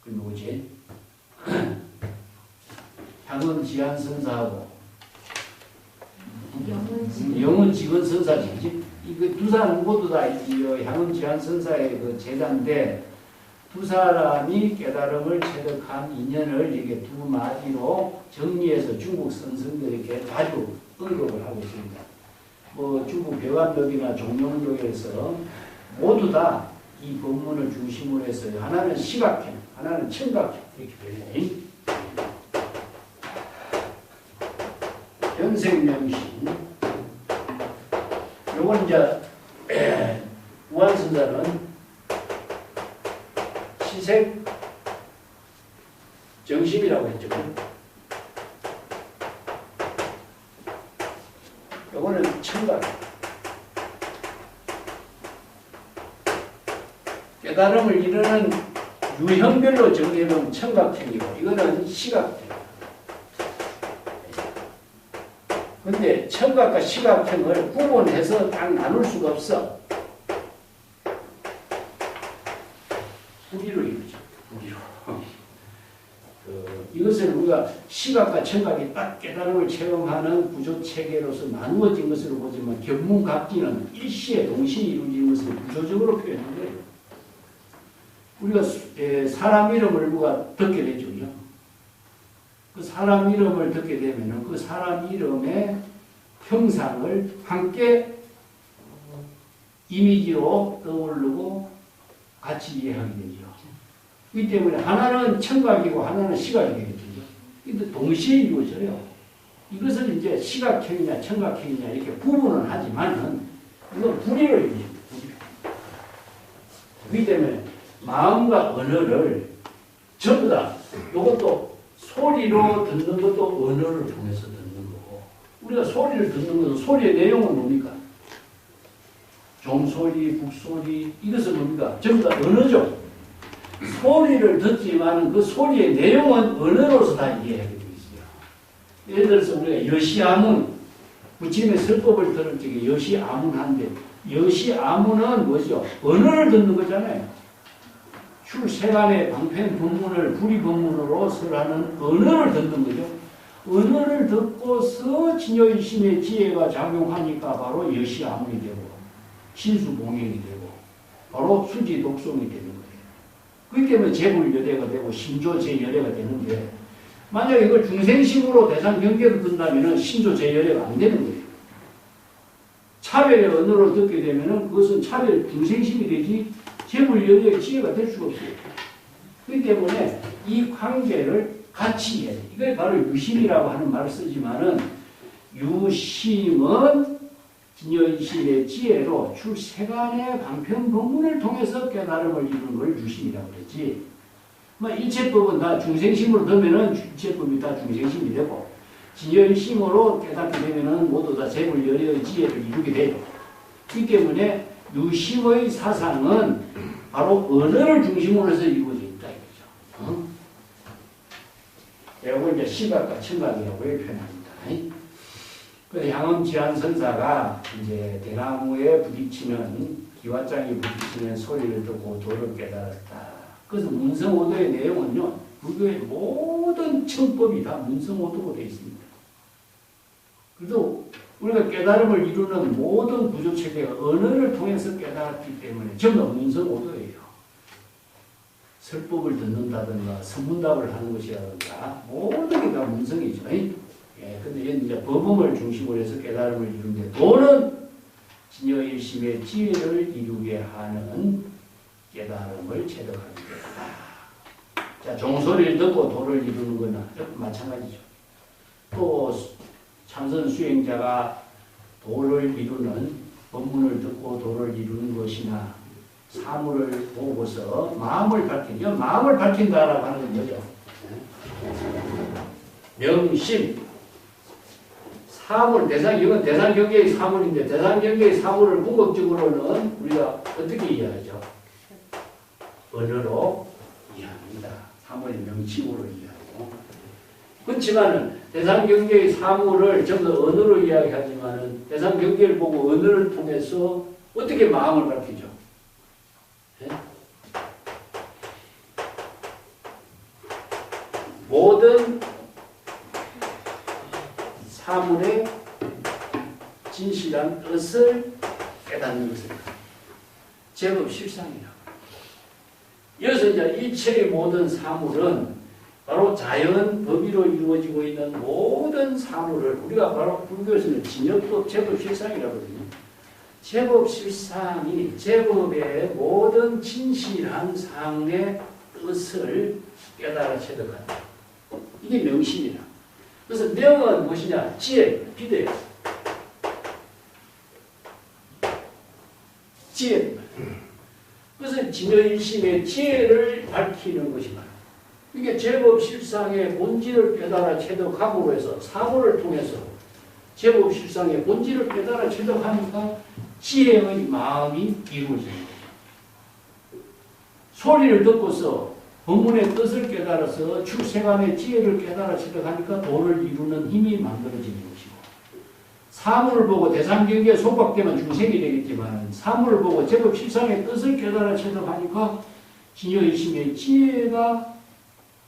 그 누구지? 향음지한선사하고 영은 직원 선사지. 이거 두 사람 모두 다 향은 지한 선사의 그 제자인데 두 사람이 깨달음을 체득한 인연을 이게 두 마디로 정리해서 중국 선생들이 이렇게 자주 언급을 하고 있습니다. 뭐 중국 배관록이나 종용록에서 모두 다 이 법문을 중심으로 해서 하나는 시각형, 하나는 청각형 이렇게 되네요. 현생명신. 요건 이제 우한선사는 시색 정심이라고 했죠. 요거는 청각. 깨달음을 이루는 유형별로 정리하면 청각형이고 이거는 시각형. 근데 청각과 시각형을 구분해서 딱 나눌 수가 없어. 우리로 이루죠. 우리로. 이것을 우리가 시각과 청각이 딱 깨달음을 체험하는 구조체계로서 나누어진 것으로 보지만 견문각기는 일시에 동시에 이루어지는 것을 구조적으로 표현한 거예요. 우리가 사람 이름을 누가 듣게 되죠. 그 사람 이름을 듣게 되면 그 사람 이름의 형상을 함께 이미지로 떠오르고 같이 이해하게 되죠. 이 때문에 하나는 청각이고 하나는 시각이 되겠죠. 근데 동시에 이루어져요. 이것을 이제 시각형이냐 청각형이냐 이렇게 구분은 하지만은 이건 분리로 이루어집니다. 그렇기 때문에 마음과 언어를 전부 다 이것도 소리로 듣는 것도 언어를 통해서 듣는 거고 우리가 소리를 듣는 것은 소리의 내용은 뭡니까? 종소리, 북소리 이것은 뭡니까? 전부 다 언어죠. 소리를 듣지만 그 소리의 내용은 언어로서 다 이해하게 되어 있어요. 예를 들어서 우리가 여시아문 부처님의 설법을 들을 적에 여시아문한데 여시아문은 뭐죠? 언어를 듣는 거잖아요. 출세간의 방편 법문을 불의 법문으로 설하는 언어를 듣는 거죠. 언어를 듣고서 진여일심의 지혜가 작용하니까 바로 여시아문이 되고 신수봉행이 되고 바로 수지 독송이 되는 거예요. 그렇기 때문에 재불열애가 되고 신조재열애가 되는데 만약 이걸 중생심으로 대상경계로 든다면 신조재열애가 안 되는 거예요. 차별의 언어로 듣게 되면 그것은 차별 중생심이 되지 재불열애의 지혜가 될 수가 없어요. 그렇기 때문에 이 관계를 같이 해야 돼요. 이게 바로 유심이라고 하는 말을 쓰지만은 유심은 진여인심의 지혜로 출세간의 방편법문을 통해서 깨달음을 이루는 걸 유심이라고 그랬지. 일체법은 다 중생심으로 들면은 일체법이 다 중생심이 되고 진여인심으로 깨닫게 되면은 모두 다 재불열애의 지혜를 이루게 돼요. 이 때문에 유심의 사상은 바로 언어를 중심으로 해서 이루어져 있다 이거죠. 이걸 이제 시각과 청각이라고 표현합니다. 그 향음지한 선사가 이제 대나무에 부딪히는 기와장이 부딪히는 소리를 듣고 도를 깨달았다. 그래서 문성오도의 내용은요, 불교의 모든 청법이 다 문성오도로 되어 있습니다. 그래도 우리가 깨달음을 이루는 모든 구조체계가 언어를 통해서 깨달았기 때문에 전부 다 문성오도예요. 설법을 듣는다든가 선문답을 하는 것이라든가 모든 게 다 문성이죠. 근데 이제 법음을 중심으로 해서 깨달음을 이루는데 도는 진여일심의 지혜를 이루게 하는 깨달음을 체득하게 된다. 자, 종소리를 듣고 도를 이루는 거나 마찬가지죠. 또 참선 수행자가 도를 이루는 법문을 듣고 도를 이루는 것이나 사물을 보고서 마음을 밝힌다. 마음을 밝힌다라고 하는 건 뭐죠? 명심. 사물, 이건 대상경계의 사물인데, 대상경계의 사물을 궁극적으로는 우리가 어떻게 이해하죠? 언어로 이해합니다. 사물의 명칭으로 이해하고. 그렇지만은, 대상경계의 사물을 전부 다 언어로 이야기하지만은, 대상경계를 보고 언어를 통해서 어떻게 마음을 밝히죠? 네? 모든 사물의 진실한 뜻을 깨닫는 것입니다. 제법 실상이라고. 여기서 이제 이체의 모든 사물은 바로 자연 법의로 이루어지고 있는 모든 사물을 우리가 바로 불교에서는 진역법 제법 실상이라고 하거든요. 제법 실상이 제법의 모든 진실한 상의 뜻을 깨달아 체득한다. 이게 명심이다. 그래서 명은 무엇이냐? 지혜, 비대요. 지혜. 그래서 진여일심의 지혜를 밝히는 것이 바로 이게 제법 실상의 본질을 깨달아 체득함으로 해서 사고를 통해서 제법 실상의 본질을 깨달아 체득하니까 지혜의 마음이 이루어지는 거죠. 소리를 듣고서 법문의 뜻을 깨달아서 출세간의 지혜를 깨달아 체득하니까 도를 이루는 힘이 만들어지는 것이고, 사물을 보고 대상경계에 속박되면 중생이 되겠지만 사물을 보고 제법 실상의 뜻을 깨달아 체득하니까 진여일심의 지혜가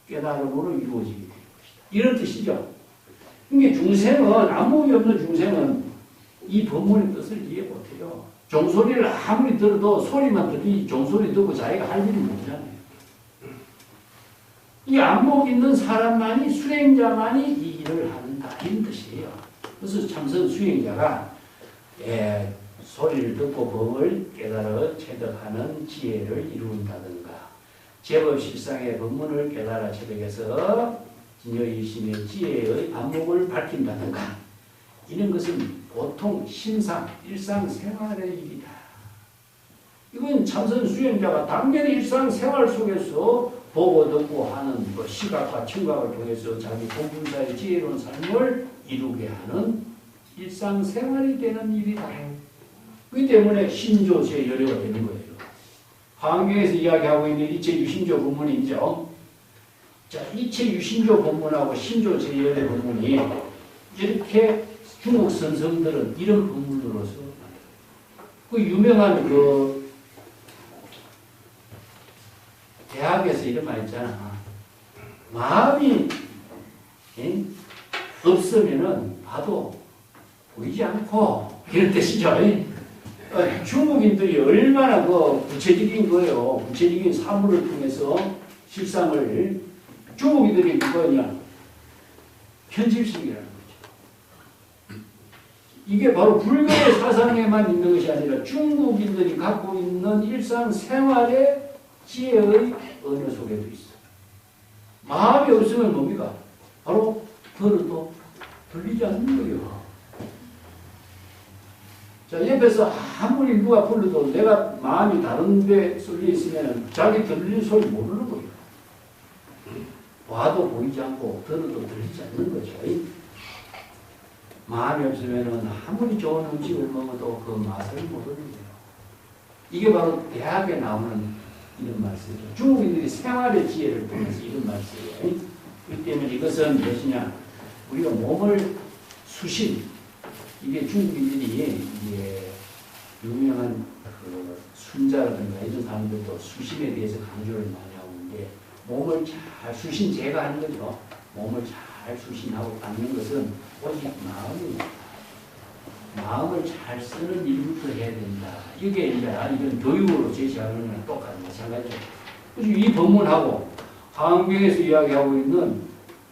깨달음으로 이루어지게 되는 것이다. 이런 뜻이죠. 그러니까 중생은, 안목이 없는 중생은 이 법문의 뜻을 이해 못해요. 종소리를 아무리 들어도 소리만 들으니 종소리 듣고 자기가 할 일이 못하잖아요. 이 안목 있는 사람만이, 수행자만이 이 일을 한다. 이런 뜻이에요. 그래서 참선 수행자가 소리를 듣고 법을 깨달아 체득하는 지혜를 이룬다든가, 제법 실상의 법문을 깨달아 체득해서 진여일심의 지혜의 안목을 밝힌다든가, 이런 것은 보통 신상, 일상생활의 일이다. 이건 참선 수행자가 당연히 일상생활 속에서 보고 듣고 하는 시각과 청각을 통해서 자기 본분사의 지혜로운 삶을 이루게 하는 일상생활이 되는 일이다. 그렇기 때문에 신조제열애가 되는 거예요. 화엄경에서 이야기하고 있는 이체유신조 본문이죠. 자, 이체유신조 본문하고 신조제열애 본문이 이렇게 중국 선성들은 이런 본문으로서 그 유명한 대학에서 이런 말 있잖아. 마음이 없으면은 봐도 보이지 않고, 이런 뜻이죠. 중국인들이 얼마나 구체적인 거예요. 구체적인 사물을 통해서 실상을, 중국인들이 뭐냐? 편집식이라는 거죠. 이게 바로 불교의 사상에만 있는 것이 아니라 중국인들이 갖고 있는 일상생활의 지혜의 언어 속에도 있어. 마음이 없으면 뭡니까? 바로 들어도 들리지 않는 거예요. 자, 옆에서 아무리 누가 불러도 내가 마음이 다른 데 쏠려 있으면 자기 들리는 소리 모르는 거예요. 봐도 보이지 않고 들어도 들리지 않는 거죠. 마음이 없으면 아무리 좋은 음식을 먹어도 그 맛을 모르는 거예요. 이게 바로 대학에 나오는 이런 말씀이죠. 중국인들이 생활의 지혜를 통해서 이런 말씀이에요. 그렇기 때문에 이것은 무엇이냐? 우리가 몸을 수신, 이게 중국인들이 이게 유명한 순자라든가 이런 사람들도 수신에 대해서 강조를 많이 하고 있는데, 몸을 잘 수신제가 하는 거죠. 몸을 잘 수신하고 닦는 것은 오직 마음입니다. 마음을 잘 쓰는 일부터 해야 된다. 이게 이제 이건 교육으로 제시하는 거랑 똑같은 마찬가지죠. 그래서 이 법문하고 화엄경에서 이야기하고 있는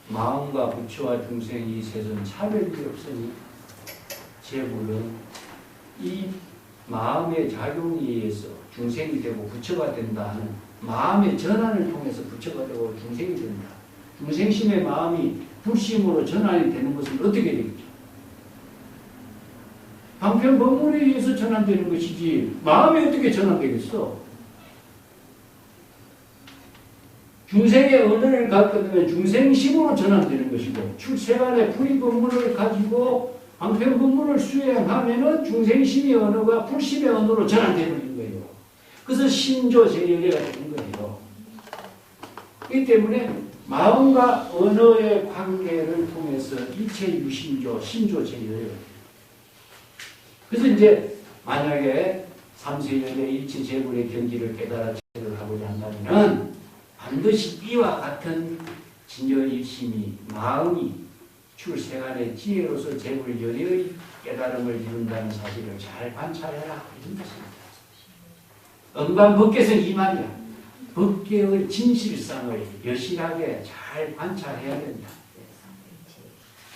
마음과 부처와 중생이 세선 차별이 없으니 제불은 이 마음의 작용에 의해서 중생이 되고 부처가 된다 하는 마음의 전환을 통해서 부처가 되고 중생이 된다. 중생심의 마음이 불심으로 전환이 되는 것은 어떻게 되겠죠? 방편 법문에 의해서 전환되는 것이지 마음이 어떻게 전환되겠어? 중생의 언어를 갖게 되면 중생심으로 전환되는 것이고, 출세간의 불의 법문을 가지고 방편 법문을 수행하면은 중생심의 언어가 불심의 언어로 전환되는 거예요. 그래서 신조제열애가 되는 거예요. 그렇기 때문에 마음과 언어의 관계를 통해서 이체유신조, 신조제열애가 돼요. 그래서 이제 만약에 삼세열의 일체제불의 경지를 깨달아 체를 하고자 한다면 반드시 이와 같은 진여일심이, 마음이 출생안의 지혜로서 재불열의 깨달음을 이룬다는 사실을 잘 관찰해라. 이런 뜻입니다. 엄관법계에서는 이 말이야. 법계의 진실성을 여실하게 잘 관찰해야 된다.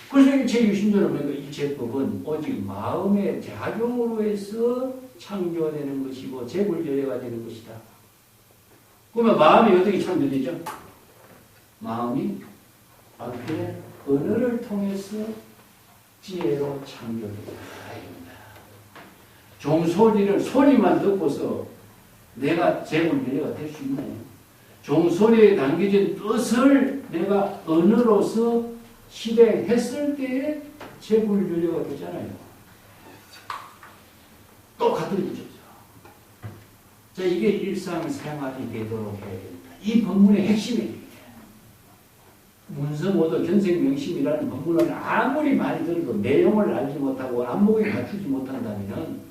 그래서 일체 유심조는 뭔가 일체법은 오직 마음의 작용으로 해서 창조되는 것이고 재불열애가 되는 것이다. 그러면 마음이 어떻게 창조되죠? 마음이 앞에 언어를 통해서 지혜로 창조된다. 종소리를 소리만 듣고서 내가 재불열애가 될 수 있나요? 종소리에 담겨진 뜻을 내가 언어로서 실행했을 때에 재불열애가 되잖아요. 똑같은 문제죠. 자, 이게 일상생활이 되도록 해야 됩니다. 이 법문의 핵심이에요. 문서모도 견생명심이라는 법문을 아무리 많이 들어도 내용을 알지 못하고 안목에 갖추지 못한다면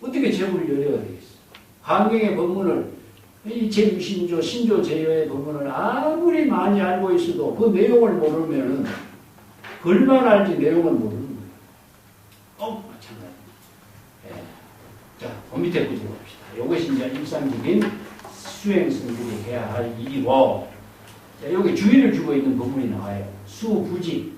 어떻게 재불열애가 되겠어요? 환경의 법문을 이 제6신조, 신조제여의 법문을 아무리 많이 알고 있어도 그 내용을 모르면 글만 알지 내용을 모르는 거예요. 마찬가지입니다. 예. 자, 그 밑에 구조 봅시다. 이것이 이제 일상적인 수행성들이 해야 할 일이고, 자, 여기 주의를 주고 있는 부분이 나와요. 수부지,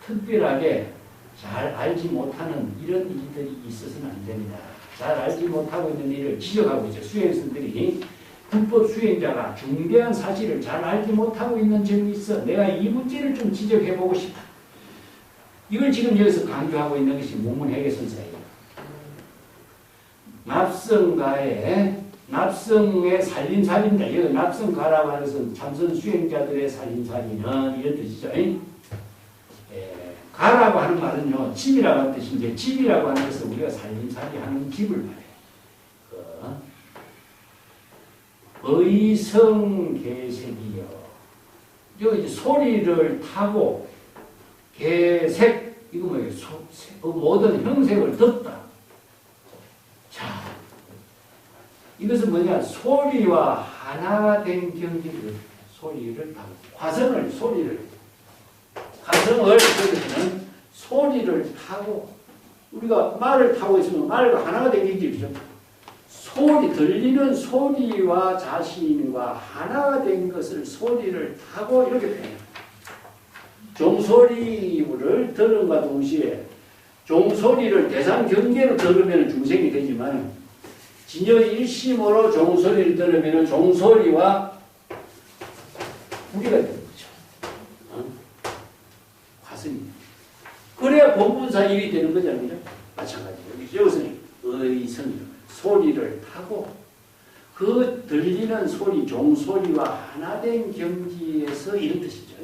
특별하게 잘 알지 못하는 이런 일들이 있어서는 안 됩니다. 잘 알지 못하고 있는 일을 지적하고 있죠. 수행성들이 불법 수행자가 중대한 사실을 잘 알지 못하고 있는 점이 있어. 내가 이 문제를 좀 지적해보고 싶다. 이걸 지금 여기서 강조하고 있는 것이 문문회계선사예요. 납성의 살림살이입니다. 여기 납성가라고 하는 것은 참선 수행자들의 살림살이는 이런 뜻이죠. 가라고 하는 말은요, 집이라고 하는 뜻인데, 집이라고 하는 것은 우리가 살림살이 하는 집을 말해요. 의성계색이요. 여기 소리를 타고, 계색, 이거 뭐예요? 모든 형색을 듣다. 자, 이것은 뭐냐? 소리와 하나가 된 경지를, 소리를 타고, 화성을 그리는 소리를 타고, 우리가 말을 타고 있으면 말과 하나가 된 경지죠. 들리는 소리와 자신과 하나가 된 것을 소리를 타고 이렇게 표현해요. 종소리를 들음과 동시에 종소리를 대상 경계로 들으면 중생이 되지만 진여 일심으로 종소리를 들으면 종소리와 우리가 되는 거죠. 화성입니다. 그래야 본분사 일이 되는 거잖아요. 마찬가지로 여기서는 의성이요. 소리를 타고 그 들리는 소리, 종소리와 하나 된 경지에서 이런 뜻이죠.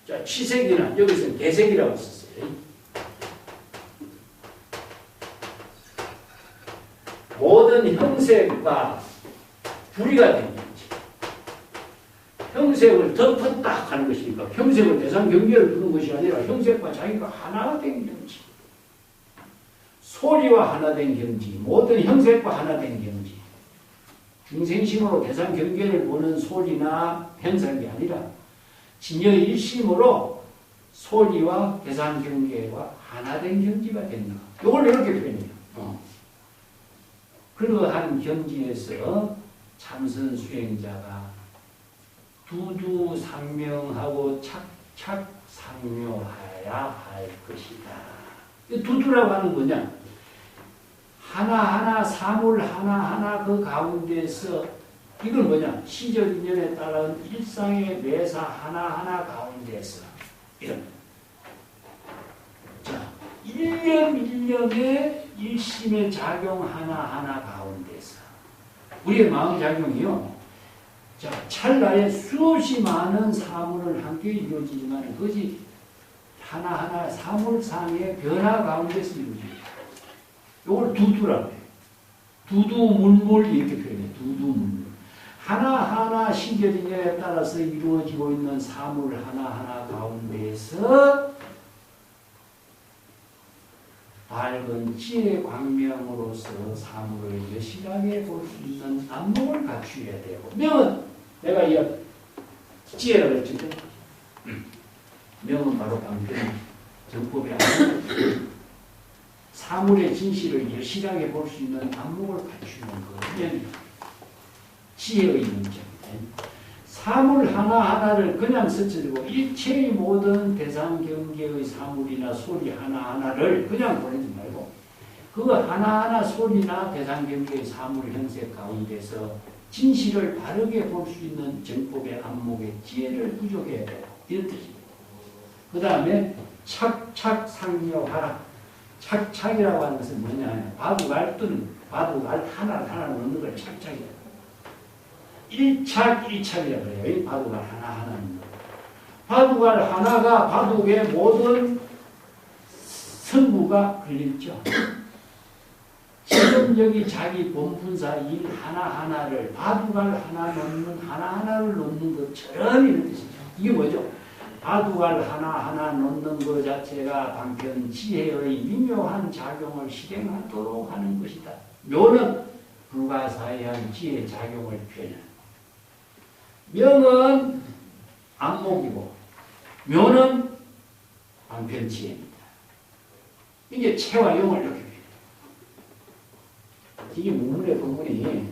자, 취색이나 여기서는 개색이라고 썼어요. 모든 형색과 불이가 된 경지. 형색을 덮었다 하는 것이니까 형색을 대상 경계를 두는 것이 아니라 형색과 자기가 하나가 된 경지. 소리와 하나 된 경지, 모든 형색과 하나 된 경지. 중생심으로 대상 경계를 보는 소리나 형색이 아니라 진여 일심으로 소리와 대상 경계와 하나 된 경지가 된다. 이걸 이렇게 표현해요. 그러한 경지에서 참선 수행자가 두두상명하고 착착상묘하여야 할 것이다. 두두라고 하는 뭐냐? 하나하나 사물 하나하나 그 가운데서 이걸 뭐냐? 시절 인연에 따른 일상의 매사 하나하나 가운데서 이런 자, 일념일념의 일심의 작용 하나하나 가운데서 우리의 마음작용이요. 자, 찰나에 수없이 많은 사물을 함께 이루어지지만 그것이 하나하나 사물상의 변화 가운데서 이루어집니다. 이걸 두두라고 해요. 두두물물 이렇게 표현해요. 두두물물. 하나하나 시절인에 따라서 이루어지고 있는 사물 하나하나 가운데에서 밝은 지혜 광명으로서 사물을 여실하게 볼 수 있는 안목을 갖추어야 되고, 명은 내가 이 지혜라고 했죠. 명은 바로 방편 정법의 안목. 사물의 진실을 여실하게 볼 수 있는 안목을 갖추는 거면 지혜의 문제입니다. 사물 하나하나를 그냥 스쳐지고 일체의 모든 대상 경계의 사물이나 소리 하나하나를 그냥 보내지 말고 그 하나하나 소리나 대상 경계의 사물 형태 가운데서 진실을 바르게 볼 수 있는 정법의 안목의 지혜를 부족해야 돼요. 이런 뜻입니다. 그 다음에 착착상려하라. 착착이라고 하는 것은 뭐냐? 바둑알 뜨는, 바둑알 하나 넣는 걸 착착이에요. 일착이라고 해요. 이 바둑알 하나 넣는 거. 바둑알 하나가 바둑의 모든 승부가 걸렸죠. 지금 여기 자기 본분사 일 하나하나를 바둑알 하나하나를 놓는 것처럼 이런 뜻이죠. 이게 뭐죠? 바둑알 하나하나 놓는 것 자체가 방편 지혜의 미묘한 작용을 실행하도록 하는 것이다. 묘는 불가사의한 지혜 작용을 표현합니다. 명은 안목이고 묘는 방편 지혜입니다. 이게 체와 용을 이렇게 표현해요. 이게 문문의 본문이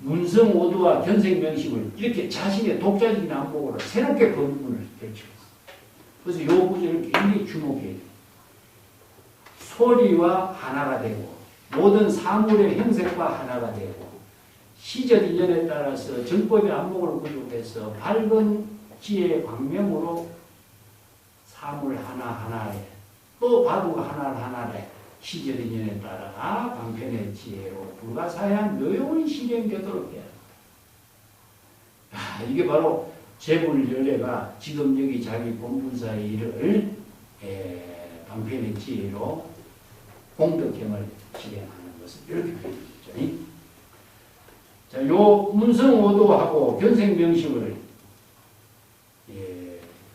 문성오도와 견생명심을 이렇게 자신의 독자적인 안목으로 새롭게 본문을 펼치고 그래서 이 구절을 굉장히 주목해야 돼요. 소리와 하나가 되고 모든 사물의 형색과 하나가 되고 시절 인연에 따라서 정법의 안목을 구축해서 밝은 지혜의 광명으로 사물 하나하나에 또 바둑 하나하나에 시절 인연에 따라 방편의 지혜로 불가사의한 묘용이 실행되도록 해야 합니다. 이게 바로 재불열애가 지금 여기 자기 본분사의 일을 방편의 지혜로 공덕행을 실행하는 것을 이렇게 표현했죠. 자, 요 문성오도하고 견생명심을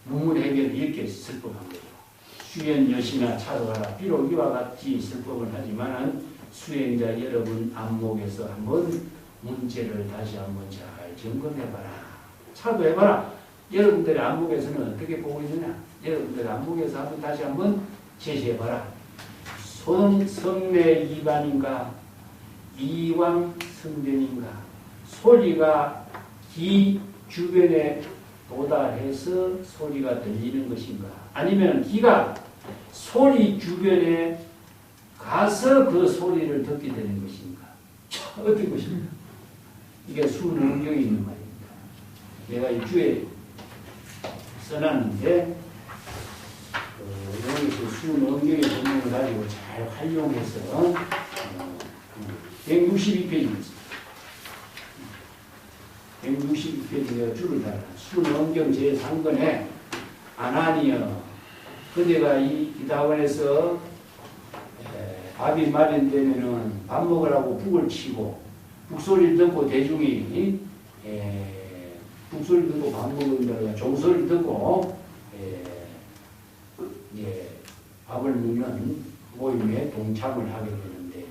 문문해결을 이렇게 설법한 거죠. 수연 여시나 차도하라. 비록 이와 같이 설법을 하지만 수행자 여러분 안목에서 한번 문제를 다시 한번 잘 점검해봐라. 차도해봐라. 여러분들의 안목에서는 어떻게 보고 있느냐? 여러분들의 안목에서 한번 다시 한번 제시해봐라. 성내 이반인가? 이왕 성변인가? 소리가 귀 주변에 도달해서 소리가 들리는 것인가? 아니면 귀가 소리 주변에 가서 그 소리를 듣게 되는 것인가? 어떤 것인가? 이게 수능경에 있는 말입니다. 내가 이 주에 써놨는데 여기서 수능경의 본문을 가지고 잘 활용해서 162페이지입니다. 162페이지가 줄을 달아. 수능경 제3권에 아나니여 그대가 이 기다원에서 밥이 마련되면은 밥 먹으라고 북을 치고 북소리를 듣고 대중이 북소리를 듣고 밥 먹는다가 종소리를 듣고 밥을 먹는 모임에 동참을 하게 되는데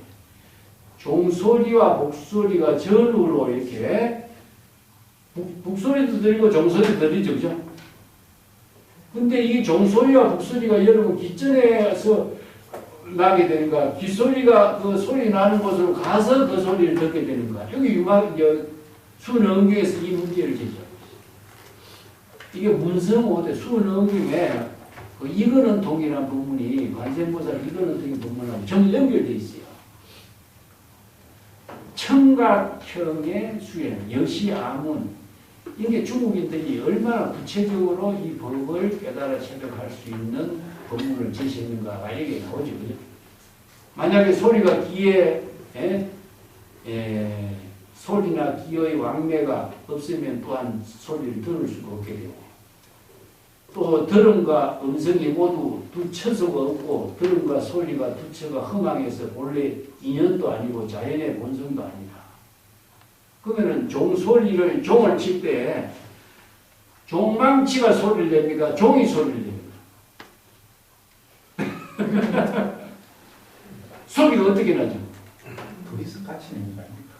종소리와 북소리가 전후로 이렇게 북소리도 들리고 종소리도 들리죠, 그죠? 근데 이 종소리와 북소리가 여러분 귓전에서 나게 되는가, 귓소리가 그 소리 나는 곳으로 가서 그 소리를 듣게 되는가. 여기 수능경에서 이 문제를 제기하고 있어요. 이게 문성오대 수능경에 이거는 동일한 부분이 관세음보살 이거는 동일한 부분하고 정 연결되어 있어요. 청각형의 수행, 여시아문. 이게 중국인들이 얼마나 구체적으로 이 법을 깨달아 체득할 수 있는 법문을 제시했는가가 여기에 나오죠. 그죠? 만약에 소리가 귀에, 소리나 귀의 왕래가 없으면 또한 소리를 들을 수가 없게 되고, 또 들음과 음성이 모두 두 처소가 없고, 들음과 소리가 두 처가 허망해서 본래 인연도 아니고 자연의 본성도 아니다. 그러면은 종소리를, 종을 칠 때, 종망치가 소리를 냅니까? 종이 소리를 냅니까? 소리가 어떻게 나죠? 둘이서 같이 내는 거 아닙니까?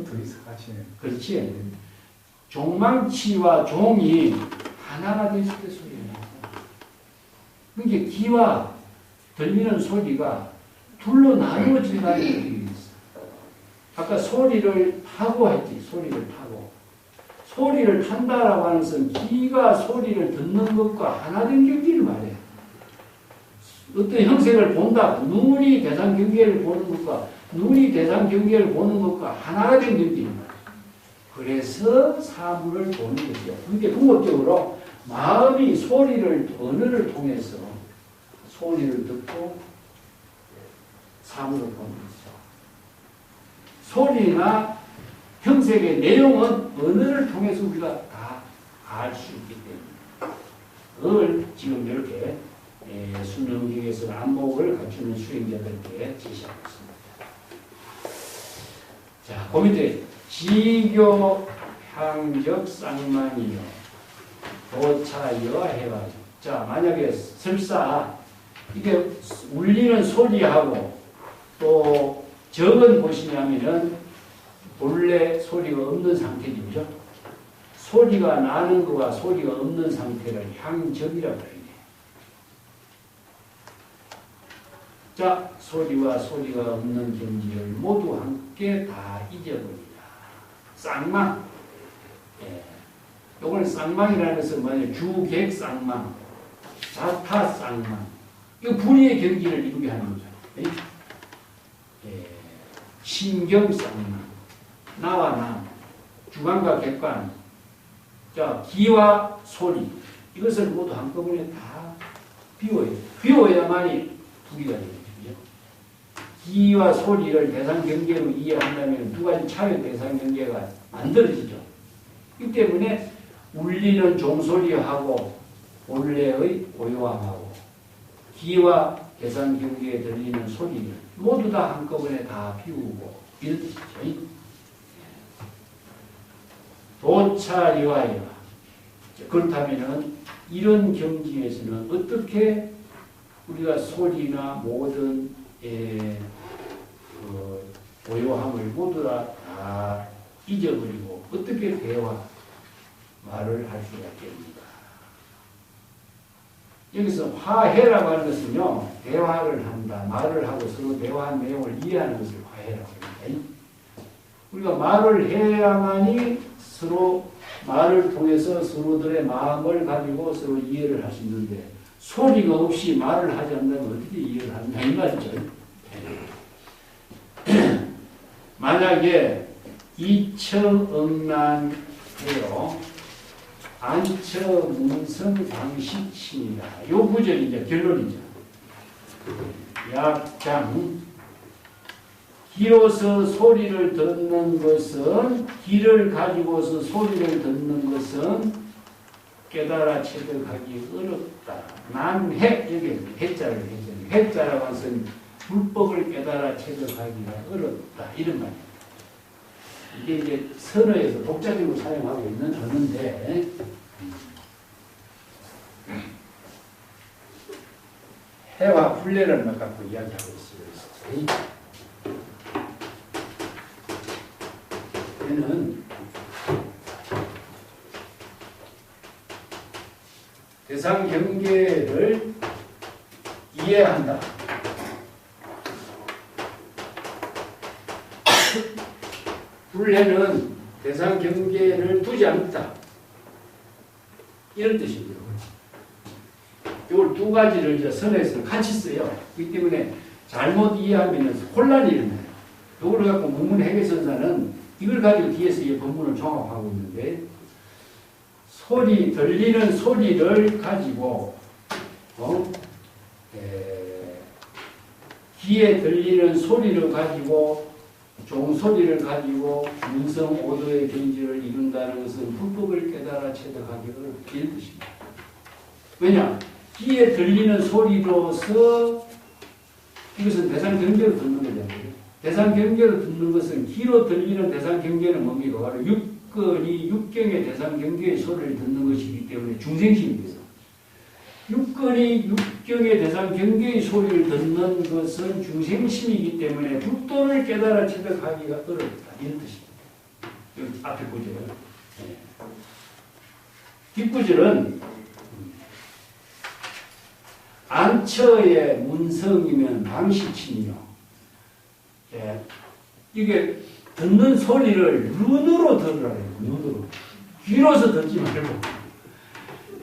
둘이서 같이 내는 거. 그렇지. 종망치와 종이 하나가 됐을 때 소리가 나요. 그러니까 귀와 들리는 소리가 둘로 나누어진다는 얘기가 있어. 아까 소리를 타고 했지. 소리를 타고. 소리를 탄다라고 하는 것은 귀가 소리를 듣는 것과 하나 된 경지를 말해요. 어떤 형색을 본다. 눈이 대상 경계를 보는 것과 눈이 대상 경계를 보는 것과 하나가 된 경지입니다. 그래서 사물을 보는 거죠. 그게 궁극적으로 마음이 소리를, 언어를 통해서 소리를 듣고 사물을 보는 거죠. 소리나 형색의 내용은 언어를 통해서 우리가 다 알 수 있기 때문에 그걸 지금 이렇게 순응경에서 안목을 갖추는 수행자들께 제시하고 있습니다. 자, 그 밑에 지교향적 쌍만이요 도차이와 해가지고 자, 만약에 설사 이게 울리는 소리하고 또 적은 무엇이냐면은 본래 소리가 없는 상태죠. 소리가 나는 거와 소리가 없는 상태를 향적이라고 해요. 자, 소리와 소리가 없는 경지를 모두 함께 다 잊어버리라. 쌍망. 예. 요걸 쌍망이라는 것은 뭐냐면 주객 쌍망, 자타 쌍망. 이거 불의의 경지를 이루게 하는 거죠. 예. 신경 쌍망. 나와 나. 주관과 객관. 자, 기와 소리. 이것을 모두 한꺼번에 다 비워요. 비워야만이 두기가 되죠. 기와 소리를 대상 경계로 이해한다면 두 가지 차의 대상 경계가 만들어지죠. 이 때문에 울리는 종소리하고 본래의 고요함하고 기와 대상 경계에 들리는 소리를 모두 다 한꺼번에 다 비우고 이런 뜻이죠. 도차이와이와 그렇다면 이런 경지에서는 어떻게 우리가 소리나 모든 고요함을 모두 다 잊어버리고 어떻게 말을 할 수가 있겠는가. 여기서 화해라고 하는 것은요, 대화를 한다, 말을 하고 서로 대화한 내용을 이해하는 것을 화해라고 합니다. 우리가 말을 해야만이 서로 말을 통해서 서로들의 마음을 가지고 서로 이해를 할 수 있는데 소리가 없이 말을 하지 않는다면 어떻게 이해를 하느냐 이 말이죠. 만약에 이처음란해요 안처문성 광식신이다. 요 구절이 이제 결론이죠. 약장 귀로서 소리를 듣는 것은 귀를 가지고서 소리를 듣는 것은 깨달아 체득하기 어렵다. 난해 여기 해자를 해자는 해자라고 하는 것은 불법을 깨달아 체득하기가 어렵다 이런 말입니다. 이게 이제 선어에서 독자적으로 사용하고 있는 언어인데 해와 불례를 갖고 이야기하고 있어요. 얘는 대상 경계를 이해한다. 불례는 대상 경계를 두지 않다. 이런 뜻입니다. 이걸 두 가지를 이제 선에서 같이 써요. 그렇기 때문에 잘못 이해하면 혼란이 일어나요. 이걸 갖고 문문해계선사는 이걸 가지고 뒤에서 이 본문을 종합하고 있는데 들리는 소리를 가지고 귀에 들리는 소리를 가지고 종소리를 가지고 문성 오도의 경지를 이룬다는 것은 불법을 깨달아 체득하기 어렵다 이런 뜻입니다. 왜냐? 귀에 들리는 소리로서 이것은 대상 경계로 듣는 거잖아요. 대상 경계로 듣는 것은 귀로 들리는 대상 경계는 뭡니까? 바로 육근이 육경의 대상 경계의 소리를 듣는 것이기 때문에 중생심입니다. 육근이 육경의 대상 경계의 소리를 듣는 것은 중생심이기 때문에 불도를 깨달아 체득하기가 어렵다. 이런 뜻입니다. 여기 앞에 구절. 뒷구절은 안처의 문성이면 방시친이요. 예. 이게 듣는 소리를 눈으로 들으라. 눈으로. 귀로서 듣지 말고.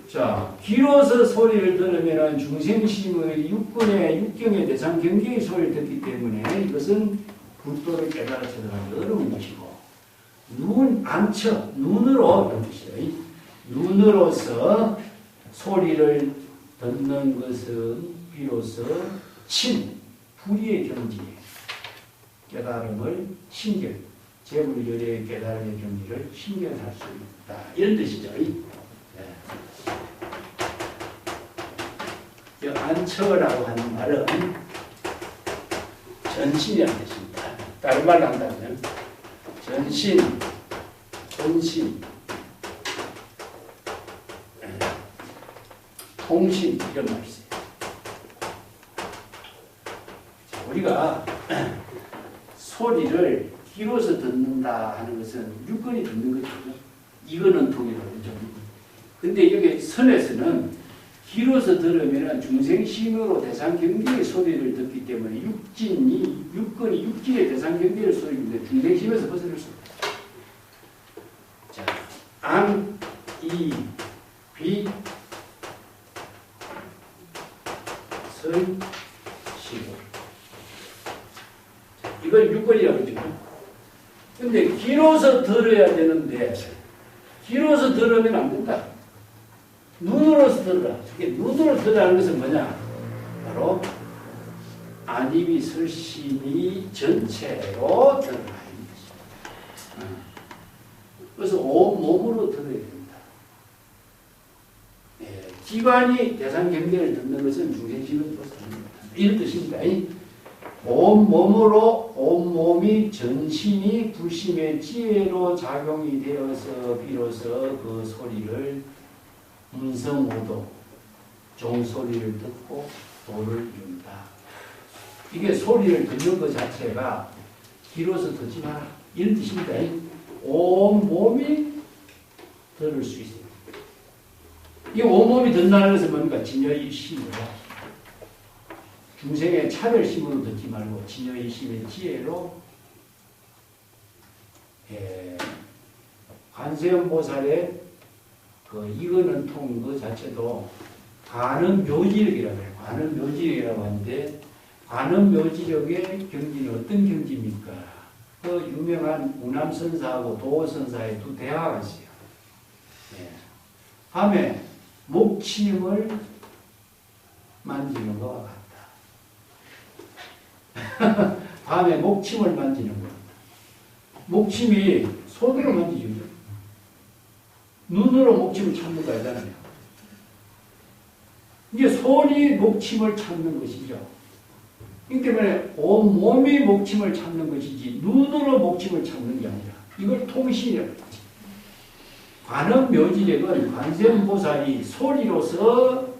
자, 귀로서 소리를 들으면 중생심의 육경의 대상 경계의 소리를 듣기 때문에 이것은 불도를 깨달아 찾아가기 어려운 것이고, 안처, 눈으로 이런 뜻이에요. 눈으로서 소리를 듣는 것은 비로소 불의의 경지, 깨달음을 재물열의 깨달음의 경지를 신견할 수 있다. 이런 뜻이죠. 이 안처라고 하는 말은 전신이라는 뜻입니다. 다른 말로 한다면 전신, 본신, 통신 이런 말이 있어요. 우리가 소리를 귀로서 듣는다 하는 것은 육건이 듣는 거죠. 이거는 통일하죠. 근데 여기 선에서는 귀로서 들으면 중생심으로 대상 경계의 소리를 듣기 때문에 육건이 육진의 대상 경계의 소리인데 중생심에서 벗어날 수 없다. 자, 안, 이, 비, 설, 시고. 이걸 육건이라고 그러죠. 근데 귀로서 들어야 되는데 귀로서 들으면 안 된다. 눈으로서 들어라. 눈으로 들으라는 것은 뭐냐? 바로 안입이 설심이 전체로 들어라. 그래서 온몸으로 들어야 됩니다. 기관이 대상 경계를 듣는 것은 중생심을 벗어납니다. 이런 뜻입니다. 온몸으로 온몸이 전신이 불심의 지혜로 작용이 되어서 비로소 그 소리를 문성오도 종소리를 듣고 도를 이룬다. 이게 소리를 듣는 것 자체가 귀로서 듣지 마라. 이런 뜻입니다. 온몸이 들을 수 있습니다. 이 온몸이 듣는다는 것은 뭡니까? 진여의 심으로 중생의 차별심으로 듣지 말고 진여의 심의 지혜로 관세음보살의 그 이거는 통 그 자체도 관음묘지력이라고 해요. 관음묘지력이라고 하는데 관음묘지력의 경지는 어떤 경지입니까? 그 유명한 우남선사하고 도호선사의 두 대화가 있어요. 밤에 목침을 만지는 것과 같다. 밤에 목침을 만지는 것. 목침이 손으로 만지죠. 눈으로 목침을 찾는 거 아니잖아요. 이게 손이 목침을 찾는 것이죠. 이 때문에 온몸이 목침을 찾는 것이지 눈으로 목침을 찾는 게 아니라 이걸 통신이라고 하지. 관음묘지력은 관세음보살이 소리로서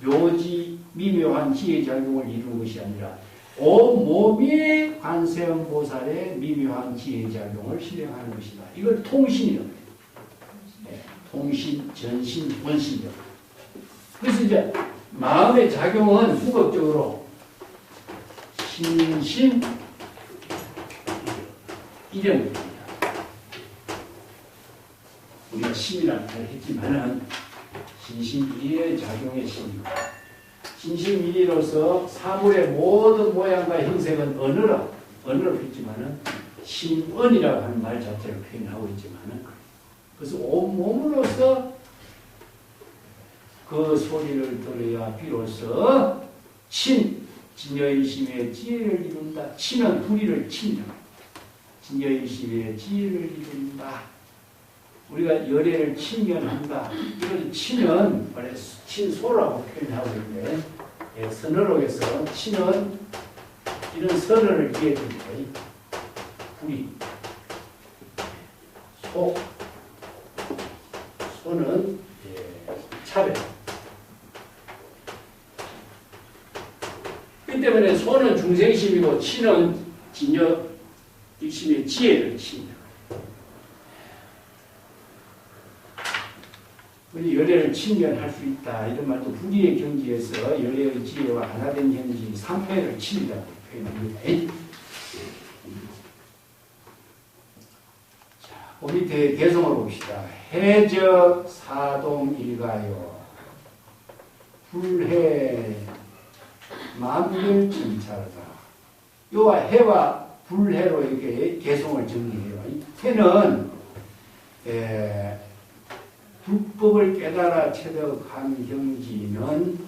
묘지 미묘한 지혜작용을 이루는 것이 아니라 온몸이 관세음보살의 미묘한 지혜작용을 실행하는 것이다. 이걸 통신이라고 해요. 통신, 전신, 본신력. 그래서 이제 마음의 작용은 후각적으로 신심, 이령입니다. 우리가 심이라는 말을 했지만은 신심이의 작용의 심입니다. 신심이로서 사물의 모든 모양과 형색은 언어로 했지만은 심언이라고 하는 말 자체를 표현하고 있지만은 그래서 온몸으로서 그 소리를 들어야 비로소 진여의심의 지혜를 이룬다. 친은 불의를 친다. 진여의심의 지혜를 이룬다. 우리가 열애를 친견한다. 이걸 친은 원래 친소라고 표현하고 있는데 선어록에서 친은 이런 선언을 이해합니다. 불의, 소는 차별. 그 때문에 소는 중생심이고 친은 진여의심의 지혜를 친다. 우리 열애를 친견할 수 있다. 이런 말도 불의의 경지에서 열애의 지혜와 하나된 경지 3패를 친다고 표현합니다. 자, 그 밑에 개성을 봅시다. 해적 사동일가요. 불해 만별천차르다. 요와 해와 불해로 이렇게 개성을 정리해요. 해는 불법을 깨달아 체득한 경지는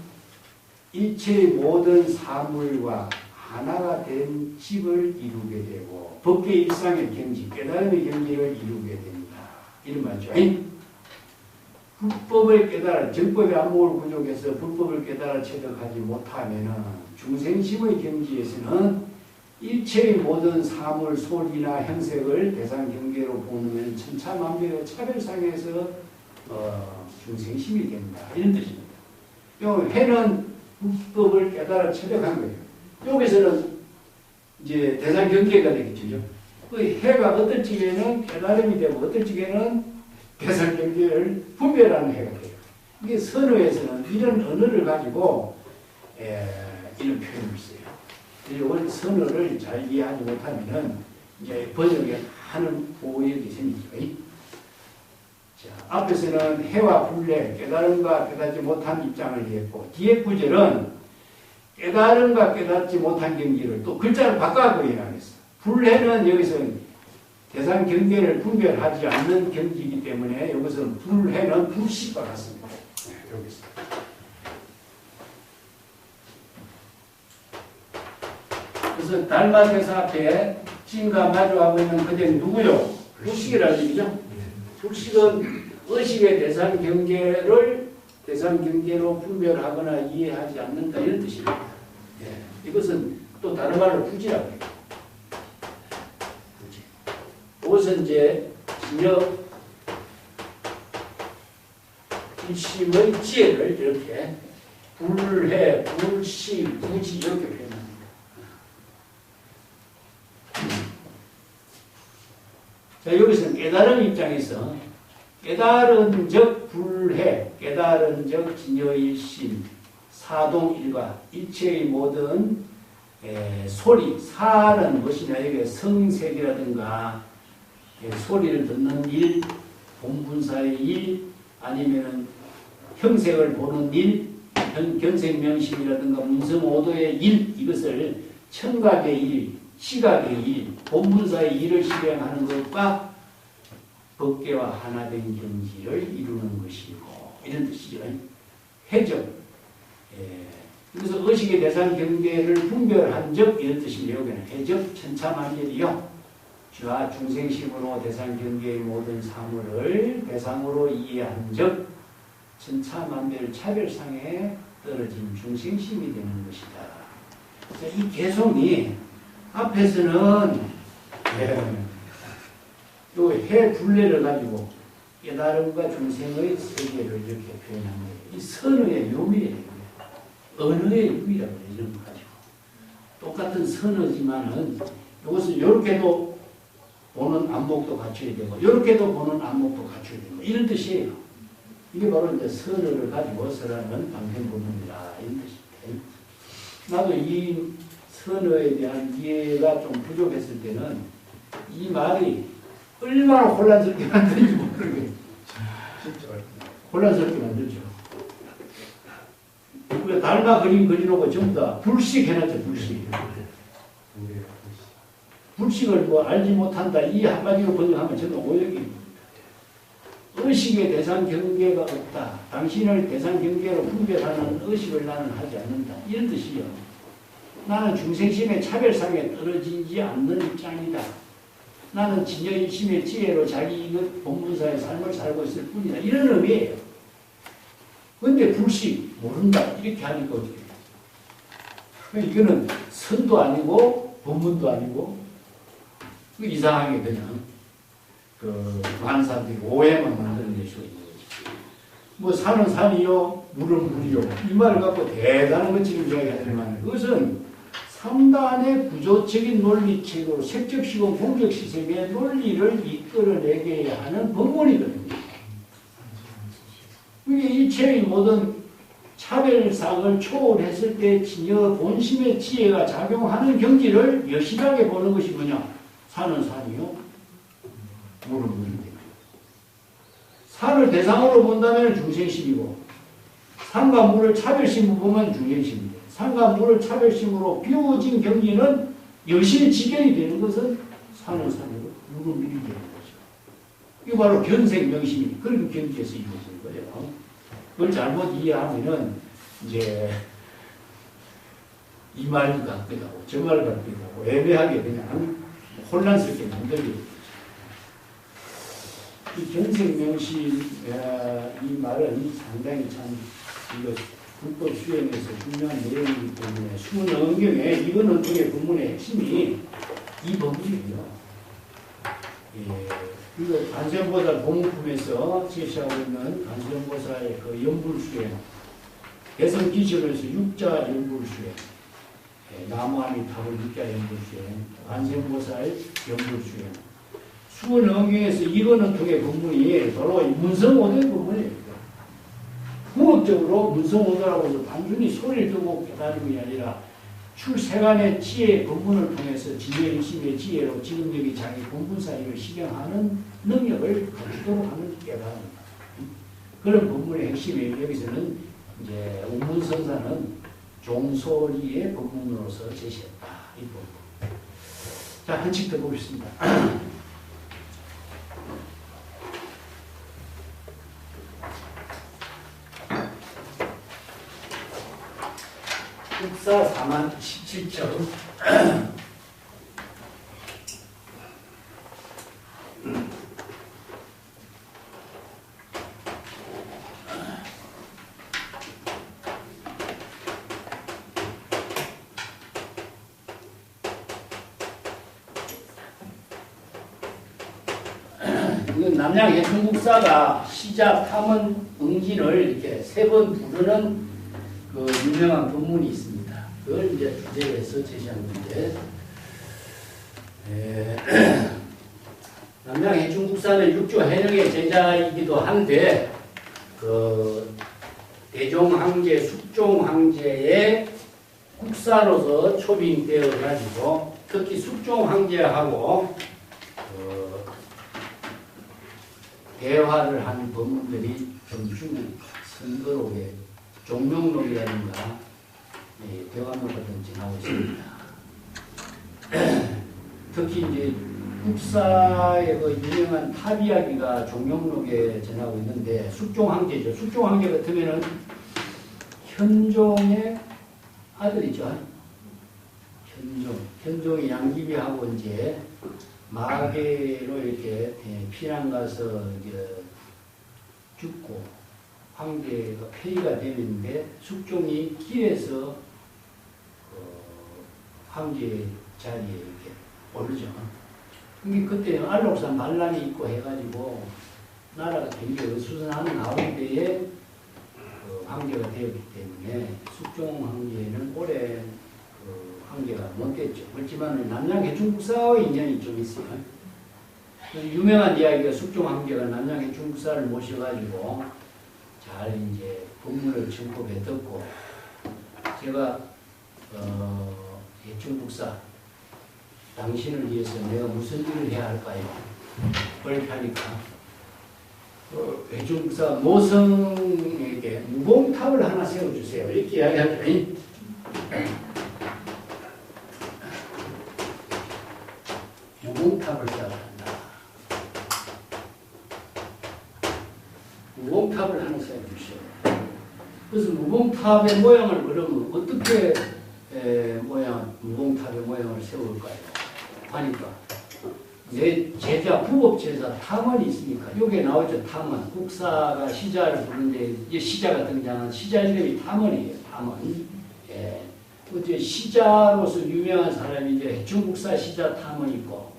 일체의 모든 사물과 하나가 된 집을 이루게 되고 법계 일상의 경지, 깨달음의 경지를 이루게 됩니다. 이런 말이죠. 불법을 깨달아, 정법의 안목을 부족해서 불법을 깨달아 체득하지 못하면 중생심의 경지에서는 일체의 모든 사물, 소리나 형색을 대상 경계로 보면 천차만별의 차별상에서 중생심이 된다. 이런 뜻입니다. 요 해는 불법을 깨달아 체득한 거예요. 여기서는 이제 대상 경계가 되겠죠. 그 해가 어떨 적에는 깨달음이 되고 어떨 적에는 대상 경계를 분별하는 해가 돼요. 이게 선어에서는 이런 언어를 가지고 이런 표현을 써요. 이걸 선어를 잘 이해하지 못하면은 이제 번역에 하는 오역이 생기죠. 자, 앞에서는 해와 불해, 깨달음과 깨닫지 못한 입장을 이해했고, 뒤에 구절은 깨달음과 깨닫지 못한 경지를 또 글자를 바꿔서 이해하겠어. 불해는 여기서 대상 경계를 분별하지 않는 경지이기 때문에 여기서는 불해는 불식과 같습니다. 네, 여기서. 그래서 달마대사 앞에 찐과 마주하고 있는 그대는 누구요? 불식이라는 얘기죠. 불식은 의식의 대상 경계로 분별하거나 이해하지 않는다 이런 뜻입니다. 예, 이것은 또 다른 말로 부지라고 해요. 부지. 이것은 이제 진역 일심의 지혜를 이렇게 불해, 불식, 부지 이렇게 표현합니다. 자, 여기서는 깨달음 입장에서 깨달은 적 불해, 깨달은 적 진여일심, 사동일과, 일체의 모든 소리, 사는 무엇이냐, 이게 성색이라든가 소리를 듣는 일, 본분사의 일, 아니면은 형색을 보는 일, 견색명심이라든가 문성오도의 일, 이것을 청각의 일, 시각의 일, 본분사의 일을 실행하는 것과 법계와 하나된 경지를 이루는 것이고 이런 뜻이죠. 해적. 그래서 의식의 대상 경계를 분별한 적 이런 뜻입니다. 여기는 해적 천차만별이요. 주와 중생심으로 대상 경계의 모든 사물을 대상으로 이해한 적 천차만별 차별상에 떨어진 중생심이 되는 것이다. 이 개성이 앞에서는 요 해 불례를 가지고 깨달음과 중생의 세계를 이렇게 표현한 거예요. 이 선어의 묘미예요. 언어의 묘미라고 해요. 이런 거 가지고. 똑같은 선어지만은 이것은 이렇게도 보는 안목도 갖춰야 되고 이렇게도 보는 안목도 갖춰야 되고 이런 뜻이에요. 이게 바로 이제 선어를 가지고 설하는 방편법문이다. 이런 뜻입니다. 나도 이 선어에 대한 이해가 좀 부족했을 때는 이 말이 얼마나 혼란스럽게 만드는지 모르겠어요. 혼란스럽게 만들죠. 우리가 달마 그림 그려놓고 전부 다 불식 해놨죠. 불식. 불식을 뭐 알지 못한다. 이 한마디로 번역하면 전부 오역입니다. 의식의 대상 경계가 없다. 당신을 대상 경계로 분별하는 의식을 나는 하지 않는다. 이런 뜻이요. 나는 중생심의 차별상에 떨어지지 않는 입장이다. 나는 진여일심의 지혜로 자기 본분사의 삶을 살고 있을 뿐이다. 이런 의미예요. 그런데 불식, 모른다. 이렇게 하니까 어떻게 해요? 이거는 선도 아니고 본문도 아니고 이상하게 그냥 많은 사람들이 오해만 만들어낼 수가 있는 거지. 뭐 산은 산이요, 물은 물이요. 이 말을 갖고 대단한 것처럼 이야기하지만 그것은 상단의 구조적인 논리책으로 색적시공 공적시sem의 논리를 이끌어내게 하는 법문이거든요. 이게 일체의 모든 차별상을 초월했을 때 여 본심의 지혜가 작용하는 경지를 여실하게 보는 것이 뭐냐? 산은 산이요, 물은 물인데. 산을 대상으로 본다면 중생심이고, 산과 물을 차별심으로 보면 중생심인데, 산과 물을 차별심으로 비워진 경지는 여실 지경이 되는 것은 산은 산이고 물은 물이 되는 거죠. 이거 바로 견생명심이 그런 경지에서 이루어지는 거예요. 그걸 잘못 이해하면은 이제 이 말 같기도 하고 저 말 같기도 하고 애매하게 그냥 혼란스럽게 만들게 됩니다. 이 견생명심 이 말은 상당히 참 이거 불법 수행에서 중요한 내용이기 때문에 수문 언경에 이거는 그게 본문의 핵심이 이 법문이에요. 이거 간세음보살 본문품에서 제시하고 있는 간세음보살의 그 연불수행, 대성기실에서 육자 연불수행, 나무아미타불 육자 연불수행, 간세음보살 연불수행, 수문 언경에서 이거는 그게 본문이 바로 문성오도의 본문이에요. 궁극적으로 문성오도라고 해서 단순히 소리를 듣고 깨달은 게 아니라 출세간의 지혜의 본문을 통해서 진여일심의 지혜로 지금 여기 자기 본분사이를 실행하는 능력을 갖추도록 하는 깨달음. 그런 본문의 핵심이에요. 여기서는 이제 운문선사는 종소리의 본문으로서 제시했다. 이 본문. 자, 한칙 더 보겠습니다. 국사 4만 17점. 남양해충국사가 시작 탐은 응진을 이렇게 세 번 부르는 그 유명한 본문이 있습니다. 그걸 이제 주제로 해서 제시한 건데, 남양해충국사는 육조 해령의 제자이기도 한데, 그 대종황제, 숙종황제의 국사로서 초빙되어 가지고, 특히 숙종황제하고 대화를 한 법문들이 좀 선거록에 종명록이라든가 대화록 같은 지나고 있습니다. 특히 이제 국사의 그 유명한 탑 이야기가 종명록에 전하고 있는데 숙종황제죠. 숙종황제 같으면은 현종의 아들이죠. 현종이 양귀비하고 이제 마계로 이렇게 피난 가서 죽고 황제가 폐위가 되는데 숙종이 길에서 황제 자리에 이렇게 오르죠. 근데 그때 안록산 반란이 있고 해가지고 나라가 굉장히 어수선한 가운데에 황제가 되었기 때문에 숙종 황제는 오래 황제가 못 됐죠. 그렇지만 남양해충국사의 인연이 좀 있어요. 유명한 이야기가 숙종 황제가 남양해충국사를 모셔가지고 잘 이제 법문을 청법에 듣고 제가 해충국사 당신을 위해서 내가 무슨 일을 해야 할까요? 그렇게 하니까 해충국사 노성에게 무공탑을 하나 세워주세요. 이렇게 이야기하더니 무공탑을 세워야 한다. 무공탑을 하나 세워주세요. 그래서 무공탑의 모양을 그러면 어떻게 무공탑의 모양을 세울까요? 하니까 내 제자, 부법제자 탐언이 있으니까 여기에 나오죠. 탐언. 국사가 시자를 부르는데 이제 시자가 등장한 시자 이름이 탐언이에요. 탐언. 예. 어째 시자로서 유명한 사람이 이제 중국사 시자 탐언이 있고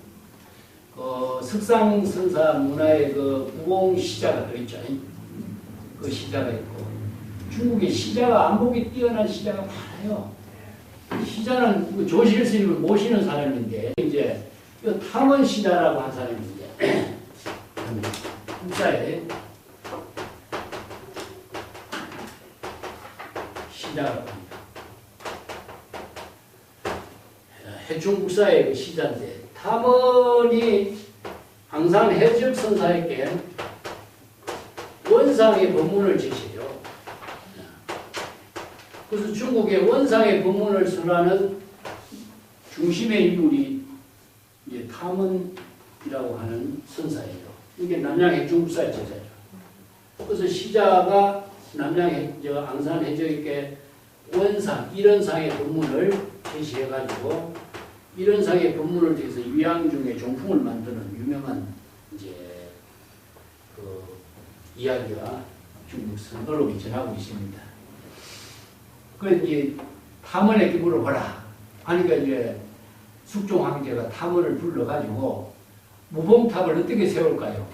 석상선사 문화의 그 우공 시자가 들어있죠. 그 시자가 있고 중국의 시자가 안목이 뛰어난 시자가 많아요. 시자는 조실 스님을 모시는 사람인데 이제 탐언 시자라고 한 사람인데 국사에 시작을 합니다. 해충국사의 그 시자인데 탐원이 항상 해적선사에게 원상의 법문을 제시해요. 그래서 중국의 원상의 법문을 설하는 중심의 인물이 이제 탐원이라고 하는 선사예요. 이게 남양해충국사의 제자죠. 그래서 시자가 앙산해적에게 원상, 일원상의 법문을 제시해가지고 일원상의 법문을 통해서 유양중의 종풍을 만드는 유명한 이제 그 이야기가 중국 선언록이 전하고 있습니다. 그 이제 탐원에게 물어보라 하니까 이제 숙종 황제가 탐원을 불러가지고 무봉탑을 어떻게 세울까요?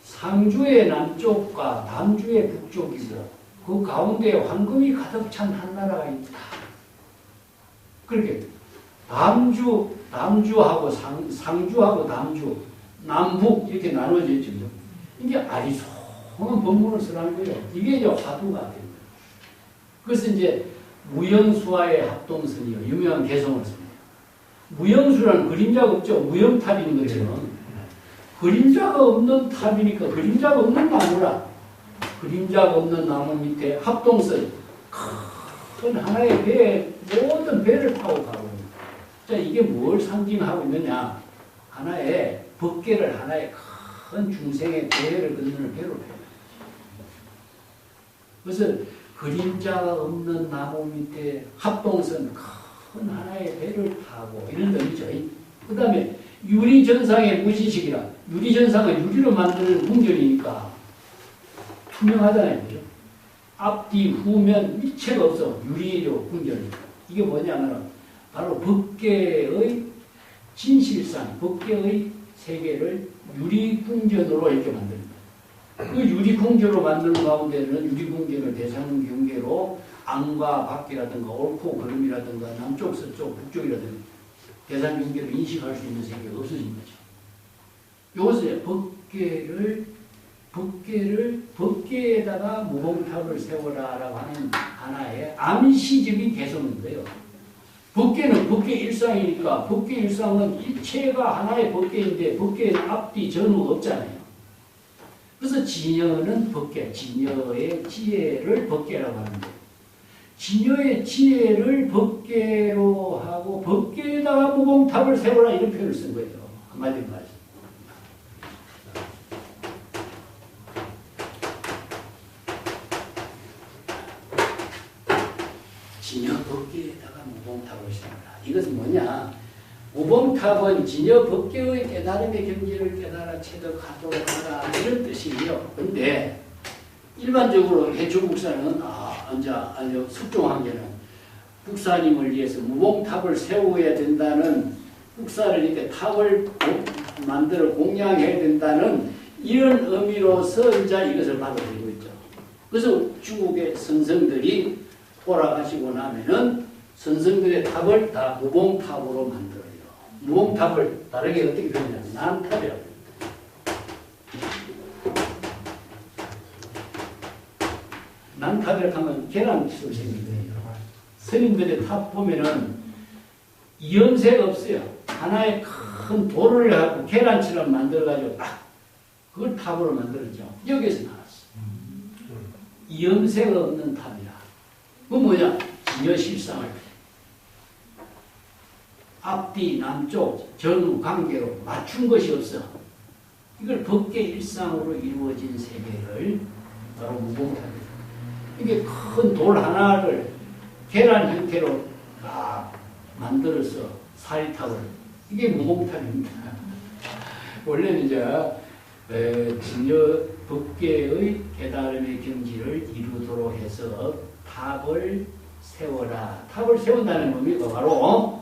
상주의 남쪽과 남주의 북쪽이고 그 가운데 황금이 가득 찬 한나라가 있다. 그렇게 남주하고 상주하고 남주, 남북 이렇게 나눠져 있죠. 이게 아리송한 법문을 쓰라는 거예요. 이게 이제 화두가 되는 거예요. 그래서 이제 무영수와의 합동선이요. 유명한 개성을 씁니다. 무영수라는 그림자가 없죠. 무영탑인 것처럼. 그림자가 없는 탑이니까 그림자가 없는 나무라. 그림자가 없는 나무 밑에 합동선. 큰 하나의 배에 모든 배를 타고 가고. 자, 이게 뭘 상징하고 있느냐. 하나의 법계를 하나의 큰 중생의 배를 건너는 배로 표현합니다. 그래서 그림자가 없는 나무 밑에 합동선 큰 하나의 배를 타고 이런 의미죠. 그 다음에 유리전상의 무지식이라. 유리전상은 유리로 만드는 궁전이니까 투명하잖아요. 그죠? 앞뒤 후면 일체가 없어. 유리로 궁전이니까. 이게 뭐냐면 바로 법계의 진실상, 법계의 세계를 유리궁전으로 이렇게 만듭니다. 그 유리궁전으로 만드는 가운데는 유리궁전을 대상 경계로 안과 밖이라든가 옳고 그름이라든가 남쪽, 서쪽, 북쪽이라든가 대상 경계로 인식할 수 있는 세계가 없어진 거죠. 여기서 법계에다가 무봉탑을 세워라라고 하는 하나의 암시적인 개성인데요. 법계는 법계 일상이니까 법계 일상은 일체가 하나의 법계인데 법계에는 앞뒤 전후가 없잖아요. 그래서 진여는 법계, 진여의 지혜를 법계라고 하는데 진여의 지혜를 법계로 하고 법계에다가 무봉탑을 세워라 이런 표현을 쓴 거예요. 한마디로 말해서. 진여 법계에다가 무봉탑을 세워라. 이것은 뭐냐? 무봉탑은 진여 법계의 깨달음의 경지를 깨달아 체득하도록 하라 이런 뜻이에요. 그런데 일반적으로 해충국사는 숙종황제는 국사님을 위해서 무봉탑을 세워야 된다는 국사를 이렇게 탑을 만들어 공양해야 된다는 이런 의미로서 이제 이것을 받아들이고 있죠. 그래서 중국의 선성들이 돌아가시고 나면은 선성들의 탑을 다 무봉탑으로 만들어요. 무봉탑을 다르게 어떻게 표현하냐면 난탑이라고 합니다. 난탑이라고 하면 계란치로 생긴 거예요. 스님들의 탑 보면은 이음새가 없어요. 하나의 큰 돌을 갖고 계란치를 만들어가지고 딱 그걸 탑으로 만들었죠. 여기서 나왔어. 이음새가 없는 탑이라. 그 뭐냐? 진여실상을 앞뒤 남쪽 전후 관계로 맞춘 것이 없어. 이걸 법계 일상으로 이루어진 세계를 바로 무봉탑이다. 이게 큰 돌 하나를 계란 형태로 딱 만들어서 사리탑을 이게 무봉탑입니다. 원래는 이제 진여 법계의 깨달음의 경지를 이루도록 해서 탑을 세워라. 탑을 세운다는 의미가 바로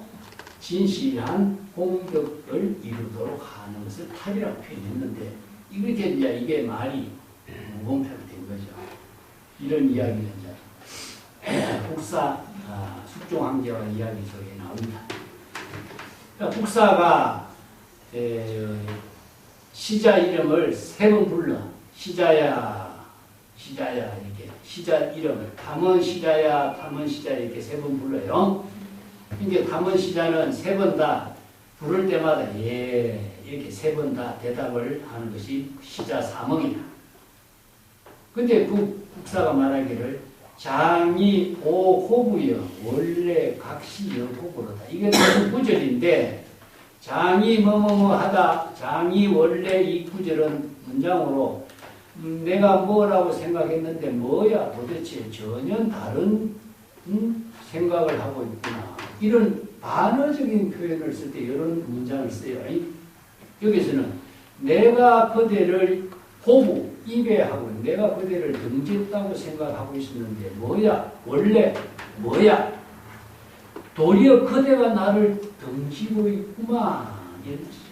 진실한 공덕을 이루도록 하는 것을 탑이라고 표현했는데 이렇게 이제 이게 말이 무봉탑이 된 거죠. 이런 이야기는 이제 국사 숙종황제와 이야기 속에 나옵니다. 그러니까 국사가 시자 이름을 3번 불러. 시자야 시자야 이렇게 시자 이름을 탐은 시자야 탐은 시자 이렇게 세 번 불러요. 이게 탐은 시자는 세 번 다 부를 때마다 예 이렇게 세 번 다 대답을 하는 것이 시자 사멍이다. 근데 국사가 말하기를 장이 오호부여 원래 각시 여호부로다. 이게 무슨 구절인데 장이 뭐뭐뭐 하다 장이 원래 이 구절은 문장으로 내가 뭐라고 생각했는데 뭐야 도대체 전혀 다른 생각을 하고 있구나. 이런 반어적인 표현을 쓸 때 이런 문장을 써요. 여기서는 내가 그대를 호부 입에 하고 내가 그대를 등졌다고 생각하고 있었는데 뭐야 원래 뭐야 도리어 그대가 나를 등지고 있구만. 이런 뜻이야.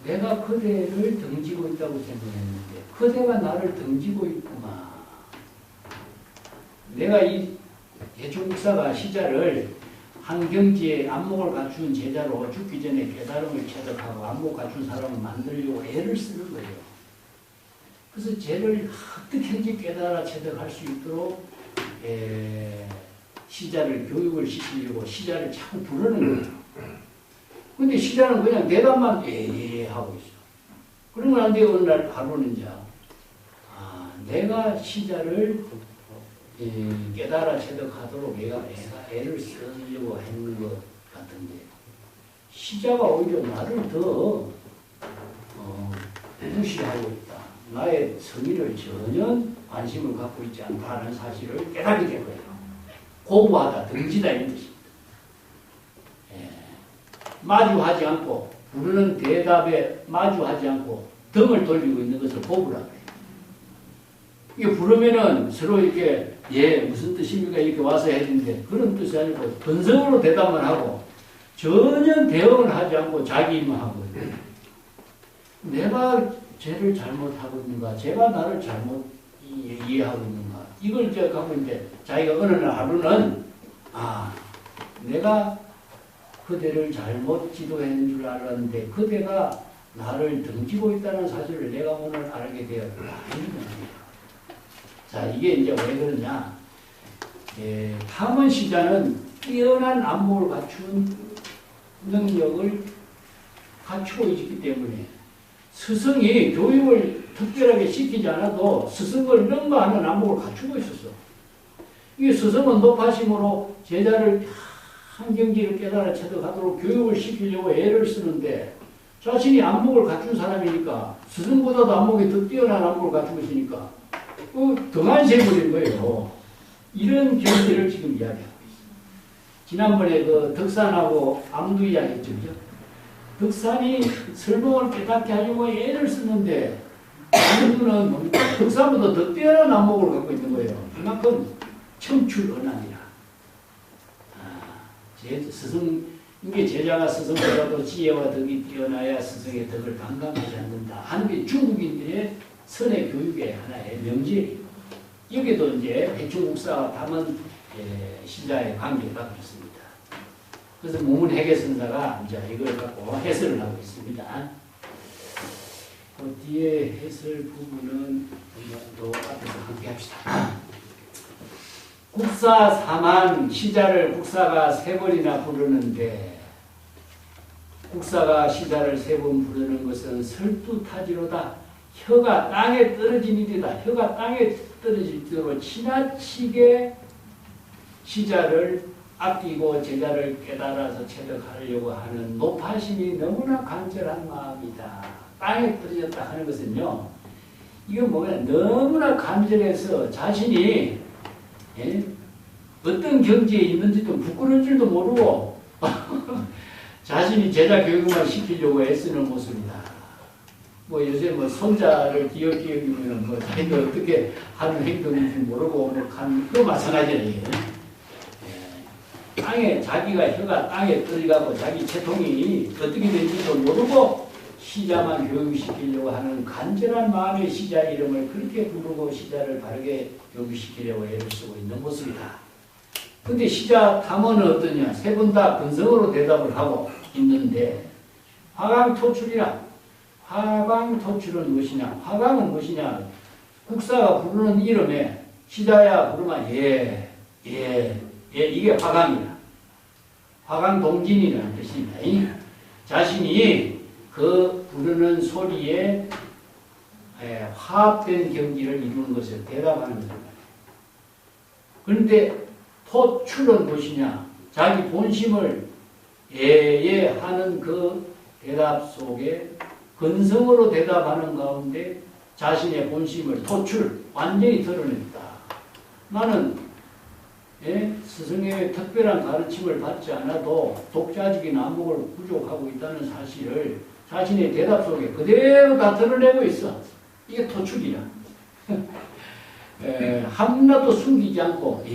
내가 그대를 등지고 있다고 생각했는데 그대가 나를 등지고 있구만. 내가 이 대충국사가 시자를 한경지에 안목을 갖춘 제자로 죽기 전에 깨달음을 체득하고 안목 갖춘 사람을 만들려고 애를 쓰는 거예요. 그래서 쟤를 어떻게든지 깨달아 체득할 수 있도록 시자를 교육을 시키려고 시자를 자꾸 부르는 거예요. 근데 시자는 그냥 대답만 하고 있어. 그러면 안 돼요. 어느 날 하루는 이제 내가 시자를 깨달아 체득하도록 내가 애를 쓰려고 했는 것 같은데 시자가 오히려 나를 더 무시하고 있다. 나의 성의를 전혀 관심을 갖고 있지 않다는 사실을 깨닫게 된 거예요. 고부하다, 등지다 이런 뜻입니다. 마주하지 않고 부르는 대답에 마주하지 않고 등을 돌리고 있는 것을 고부라고 해요. 이게 부르면은 서로 이렇게 무슨 뜻입니까? 이렇게 와서 했는데 그런 뜻이 아니고 본성으로 대답만 하고 전혀 대응을 하지 않고 자기만 하고 있는 내가 쟤를 잘못하고 있는가? 제가 나를 잘못 이해하고 있는가? 이걸 이제 갖고 있는데 자기가 어느 날 하루는 내가 그대를 잘못 지도한 줄 알았는데 그대가 나를 등지고 있다는 사실을 내가 오늘 알게 되었다. 자, 이게 이제 왜 그러냐? 탐은 시자는 뛰어난 안목을 갖춘 능력을 갖추고 있기 때문에 스승이 교육을 특별하게 시키지 않아도 스승을 능가하는 안목을 갖추고 있었어. 이 스승은 높아심으로 제자를 한경지를 깨달아 체득하도록 교육을 시키려고 애를 쓰는데 자신이 안목을 갖춘 사람이니까 스승보다도 안목이 더 뛰어난 안목을 갖추고 있으니까 등한 세버린 거예요. 이런 경지를 지금 이야기하고 있어요. 지난번에 그 덕산하고 암두 이야기했죠. 덕산이 설명을 깨닫게 하려고 애를 쓰는데 암두는 덕산보다 더 뛰어난 안목을 갖고 있는 거예요. 그만큼 청출언안이라. 이게 제자가 스승보다도 지혜와 덕이 뛰어나야 스승의 덕을 감당하지 않는다 하는 게 중국인들의 선의 교육의 하나의 명제예요. 여기도 이제 해충국사와 탐은 시자의 관계가 그렇습니다. 그래서 무문 해계선사가 이제 이걸 갖고 해설을 하고 있습니다. 그 뒤에 해설 부분은 또 앞에서 함께 합시다. 국사 사만 시자를 국사가 세 번이나 부르는데 국사가 시자를 세 번 부르는 것은 설두타지로다. 혀가 땅에 떨어진 일이다. 혀가 땅에 떨어질 정도로 지나치게 시자를 아끼고 제자를 깨달아서 체득하려고 하는 높아심이 너무나 간절한 마음이다. 땅에 떨어졌다 하는 것은요. 이거 뭐냐 너무나 간절해서 자신이 어떤 경지에 있는지도 부끄러운 줄도 모르고 자신이 제자 교육만 시키려고 애쓰는 모습이다. 뭐 요새 뭐 손자를 기억이면 자기가 어떻게 하는 행동인지 모르고 그거 마찬가지예요. 땅에 자기가 혀가 땅에 떨어가고 자기 채통이 어떻게 되는지도 모르고 시자만 교육시키려고 하는 간절한 마음의 시자 이름을 그렇게 부르고 시자를 바르게 교육시키려고 애를 쓰고 있는 모습이다. 근데 시자 탐언은 어떠냐? 세 분 다 근성으로 대답을 하고 있는데 화강토출이라. 화강토출은 무엇이냐? 화강은 무엇이냐? 국사가 부르는 이름에 시자야 부르면 예, 이게 화강이야. 화강동진이라는 뜻입니다. 자신이 그 부르는 소리에 화합된 경지를 이루는 것을 대답하는 거예요. 그런데 토출은 무엇이냐? 자기 본심을 하는 그 대답 속에 근성으로 대답하는 가운데 자신의 본심을 토출, 완전히 드러냈다. 나는 스승의 특별한 가르침을 받지 않아도 독자적인 안목을 부족하고 있다는 사실을 자신의 대답 속에 그대로 다 드러내고 있어. 이게 토출이야. 하나도 숨기지 않고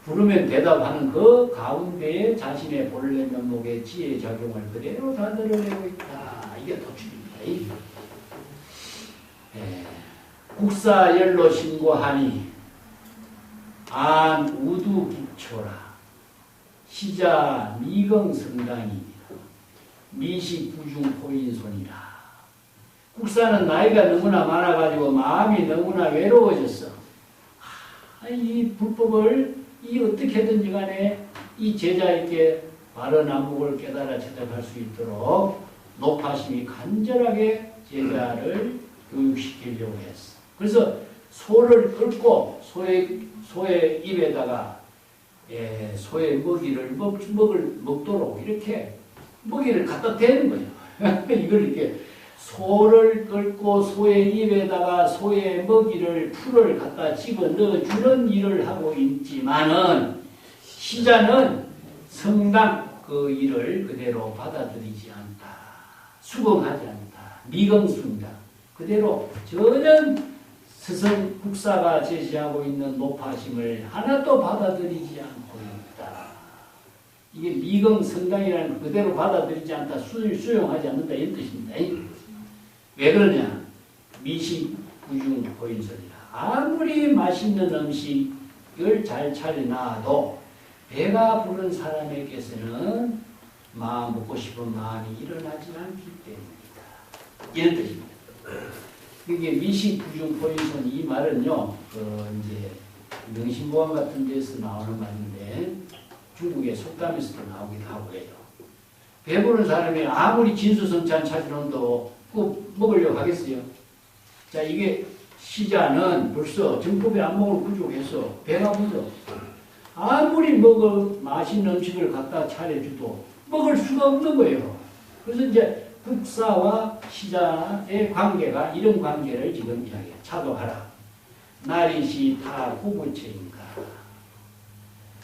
부르면 대답하는 그 가운데에 자신의 본래 면목의 지혜 작용을 그대로 다 드러내고 있다. 이게 토출입니다. 국사열로 신고하니 안 우두 기초라 시자 미경성당이니라 미식부중 포인손이라. 국사는 나이가 너무나 많아가지고 마음이 너무나 외로워졌어. 이 불법을 어떻게든지 간에 이 제자에게 바른 안목을 깨달아 채택할 수 있도록 높아심이 간절하게 제자를 교육시키려고 했어. 그래서 소를 끌고 소의 입에다가 소의 먹이를 먹도록 이렇게 먹이를 갖다 대는 거예요. 이걸 이렇게 소를 끌고 소의 입에다가 소의 먹이를 풀을 갖다 집어 넣어주는 일을 하고 있지만은 시자는 성당 그 일을 그대로 받아들이지 않다. 수긍하지 않다. 미경순다. 그대로 전혀 스승 국사가 제시하고 있는 높아심을 하나도 받아들이지 않고 있다. 이게 미경성당이라는 그대로 받아들이지 않다. 수용하지 않는다. 이런 뜻입니다. 왜 그러냐? 미식부중 포인선이라. 아무리 맛있는 음식을 잘 차려놔도 배가 부른 사람에게서는 먹고 싶은 마음이 일어나지 않기 때문이다. 이런 뜻입니다. 이게 미식부중 포인선 이 말은요, 이제 명심보감 같은 데서 나오는 말인데 중국의 속담에서도 나오기도 하고 해요. 배부른 사람이 아무리 진수성찬 차려놓도 먹으려고 하겠어요. 자, 이게 시자는 벌써 정법의 안목을 부족해서 배가 부져. 아무리 맛있는 음식을 갖다 차려줘도 먹을 수가 없는 거예요. 그래서 이제 국사와 시자의 관계가 이런 관계를 지금 이야기해요. 차도하라. 나리시 타 후부처인가.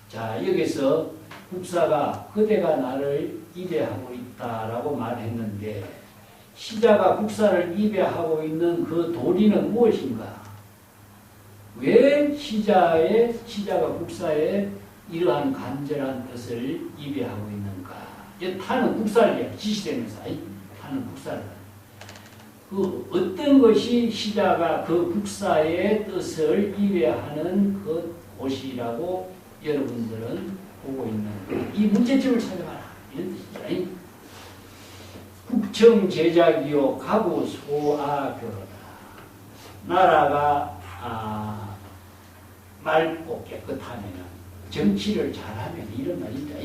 자, 여기서 국사가 그대가 나를 입에하고 있다라고 말했는데 시자가 국사를 입에하고 있는 그 도리는 무엇인가? 왜 시자가 국사에 이러한 간절한 뜻을 입에하고 있는가? 타는 국사를 지시되면서 타는 국사를. 그 어떤 것이 시자가 그 국사의 뜻을 입에하는 그 곳이라고 여러분들은 보고 있는 이 문제점을 찾아봐라. 이런 뜻이죠. 국청 제작이요 가부 소아교로다. 나라가 맑고 깨끗하면 정치를 잘하면 이런 말이다.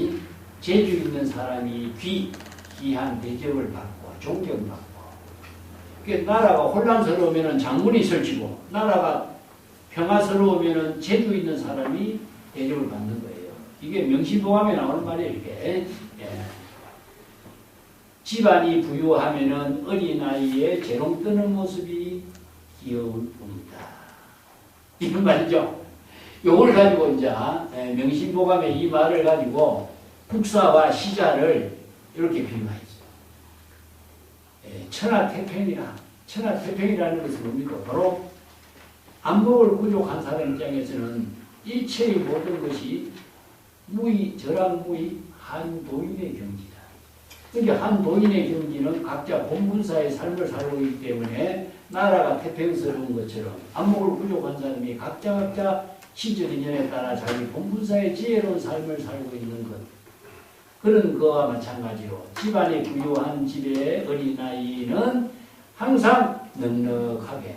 재주 있는 사람이 귀한 대접을 받고 존경받고. 나라가 혼란스러우면 장군이 설치고 나라가 평화스러우면 재주 있는 사람이 대접을 받는 거예요. 이게 명심보감에 나오는 말이에요. 이게. 집안이 부유하면은 어린아이의 재롱 뜨는 모습이 귀여울 뿐이다. 이런 말이죠. 요걸 가지고 이제 명심보감의 이 말을 가지고 국사와 시자를 이렇게 비유하죠. 천하태평이라는 것은 뭡니까? 바로 안목을 부족한 사람 입장에서는 일체의 모든 것이 절항무의 한도인의 경지다. 그러니까 한도인의 경지는 각자 본분사의 삶을 살고 있기 때문에 나라가 태평스러운 것처럼 안목을 부족한 사람이 각자 시절 인연에 따라 자기 본분사의 지혜로운 삶을 살고 있는 것. 그런 거와 마찬가지로 집안이 부유한 집의 어린아이는 항상 넉넉하게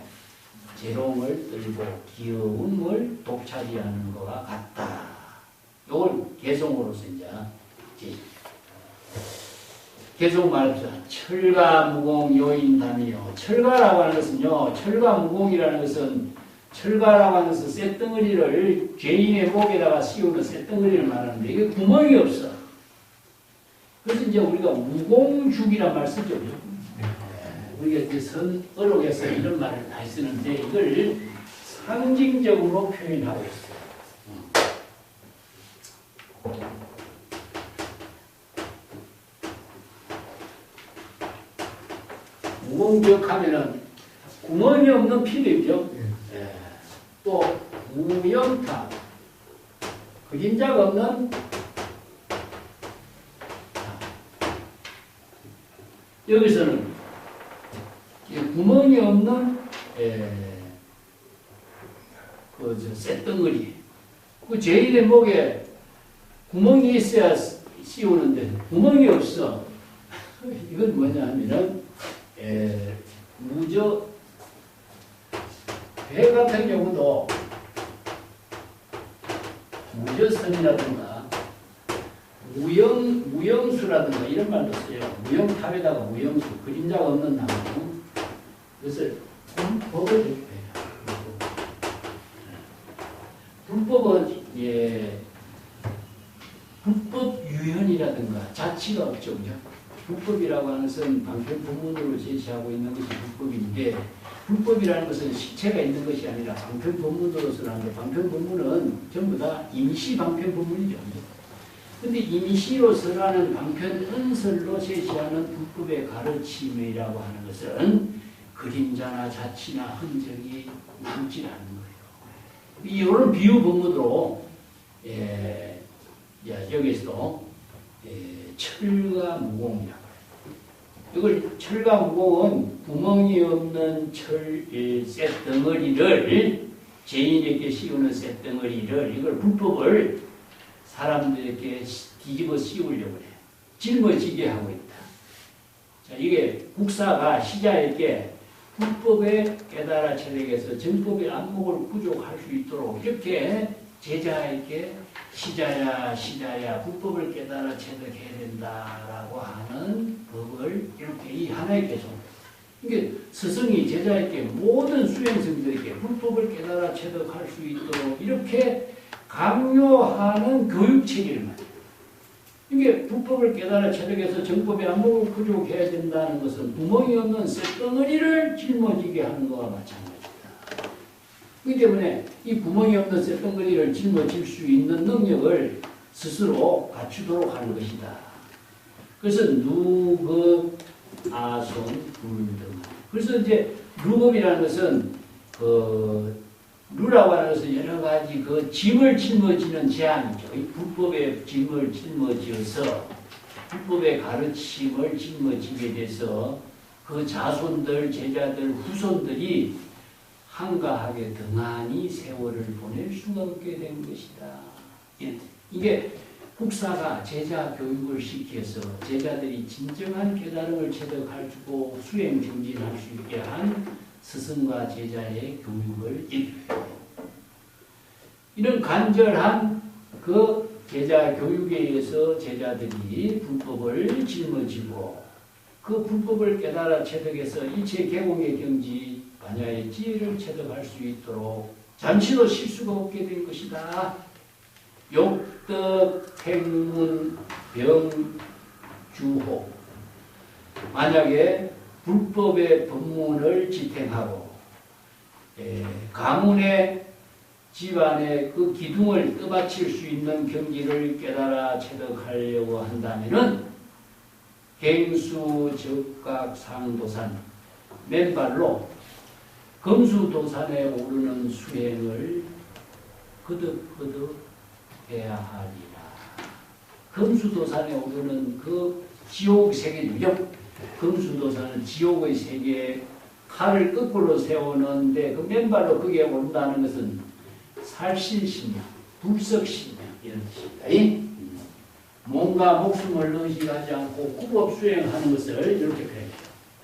재롱을 떨고 귀여움을 독차지하는 것과 같다. 이걸 개성으로서 이제 계속 말합니다. 철가 무공 요인담이요. 철가라고 하는 것은요. 철가 무공이라는 것은 철가라고 하는 것은 쇳덩어리를 죄인의 목에다가 씌우는 쇳덩어리를 말하는데 이게 구멍이 없어. 그래서 이제 우리가 무공죽이란 말 쓰죠. 우리가 이제 선어록에서 이런 말을 많이 쓰는데 이걸 상징적으로 표현하고 있어요. 무공죽 하면은 구멍이 없는 피리죠. 예. 또 무영탑, 그림자가 없는 여기서는 구멍이 없는 쇳덩어리. 그 죄인의 목에 구멍이 있어야 씌우는데 구멍이 없어. 이건 뭐냐 하면은 배 같은 경우도 무저선이라든가 무영수라든가 이런 말도 써요. 무영탑에다가 무영수, 그림자가 없는 나무. 그것을 불법을 이렇게 해요. 불법은 불법 유현이라든가 자치가 없죠. 그죠? 불법이라고 하는 것은 방편법문으로 제시하고 있는 것이 불법인데 불법이라는 것은 실체가 있는 것이 아니라 방편법문으로서 하는데 방편법문은 전부 다 임시 방편법문이죠. 근데 임시로서라는 방편 은설로 제시하는 불법의 가르침이라고 하는 것은 그림자나 자치나 흔적이 남지 않는 거예요. 이런 비유 법문으로 여기서도 철과 무공이라고 해요. 이걸 철과 무공은 구멍이 없는 쇳덩어리를 죄인에게 씌우는 쇳덩어리를 이걸 불법을 사람들에게 뒤집어 씌우려고 해요. 짊어지게 하고 있다. 자, 이게 국사가 시자에게 불법에 깨달아 체득해서 정법의 안목을 부족할 수 있도록 이렇게 제자에게 시자야 불법을 깨달아 체득해야 된다라고 하는 법을 이렇게 이 하나의 개성. 이게 스승이 제자에게 모든 수행성들에게 불법을 깨달아 체득할 수 있도록 이렇게 강요하는 교육 체계를 말해요. 이게 불법을 깨달아 체득해서 정법의 안목을 부족해야 된다는 것은 구멍이 없는 쇳덩어리를 짊어지게 하는 것과 마찬가지다. 그렇기 때문에 이 구멍이 없는 쇳덩어리를 짊어질 수 있는 능력을 스스로 갖추도록 하는 것이다. 그래서 누급, 아손, 불등. 그래서 이제 누급이라는 것은 루라고 하는 것은 여러 가지 짐을 짊어지는 제한이죠. 이 불법의 짐을 짊어지어서 불법의 가르침을 짊어지게 돼서 그 자손들, 제자들, 후손들이 한가하게 등한히 세월을 보낼 수가 없게 된 것이다. 이게 국사가 제자 교육을 시켜서 제자들이 진정한 깨달음을 체득하고 수행 정진할 수 있게 한 스승과 제자의 교육을 일으켜요. 이런 간절한 그 제자 교육에 의해서 제자들이 불법을 짊어지고 그 불법을 깨달아 체득해서 이체 개공의 경지 반야의 지혜를 체득할 수 있도록 잠시도 실수가 없게 될 것이다. 욕덕, 행문, 병, 주호. 만약에 불법의 법문을 지탱하고 가문의 집안의 그 기둥을 떠받칠 수 있는 경지를 깨달아 체득하려고 한다면은 갱수, 적각, 상도산 맨발로 금수도산에 오르는 수행을 거듭거듭 해야 하리라. 금수도산에 오르는 그 지옥 세계죠. 금수도산은 지옥의 세계에 칼을 거꾸로 세우는데 그 맨발로 거기에 오른다는 것은 살신신명, 불석신명 이런 뜻입니다. 몸과 목숨을 의식하지 않고 구법 수행하는 것을 이렇게 표현해요.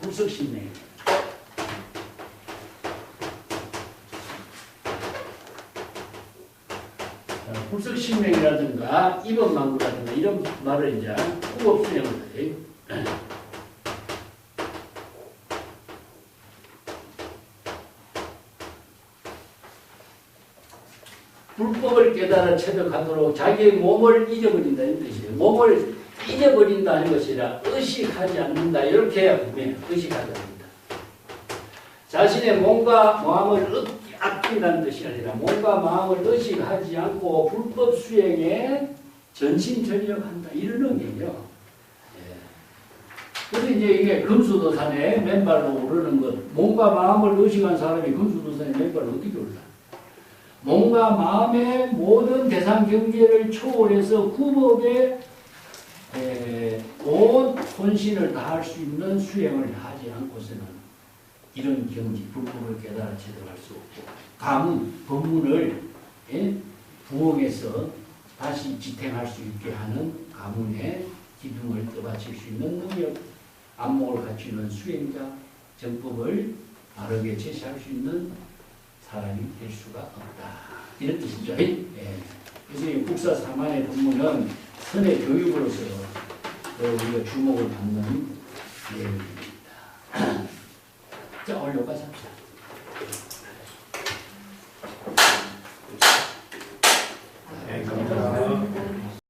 불석신명입니다. 불석신명이라든가 입원망구라든가 이런 말을 이제 후법 수행을 해요. 불법을 깨달아 체득하도록 자기의 몸을 잊어버린다는 뜻이에요. 몸을 잊어버린다는 것이라 의식하지 않는다. 이렇게 해야 보면 의식하지 않는다. 자신의 몸과 마음을 아낀다는 뜻이 아니라 몸과 마음을 의식하지 않고 불법 수행에 전심전력한다. 이런 의미예요. 그래서 이제 이게 금수도산에 맨발로 오르는 것, 몸과 마음을 의식한 사람이 금수도산에 맨발로 어떻게 올라? 몸과 마음의 모든 대상 경계를 초월해서 구법에 온 혼신을 다할 수 있는 수행을 하지 않고서는 이런 경지, 불법을 깨달아 제대할 수 없고 가문, 법문을 부엉해서 다시 지탱할 수 있게 하는 가문의 기둥을 떠받칠 수 있는 능력, 안목을 갖추는 수행자, 정법을 바르게 제시할 수 있는 사람이 될 수가 없다. 이런 뜻이죠. 그래서 이 국사 사만의 법문은 선의 교육으로서 우리가 주목을 받는 내용입니다. 자, 오늘 여기까지 합시다.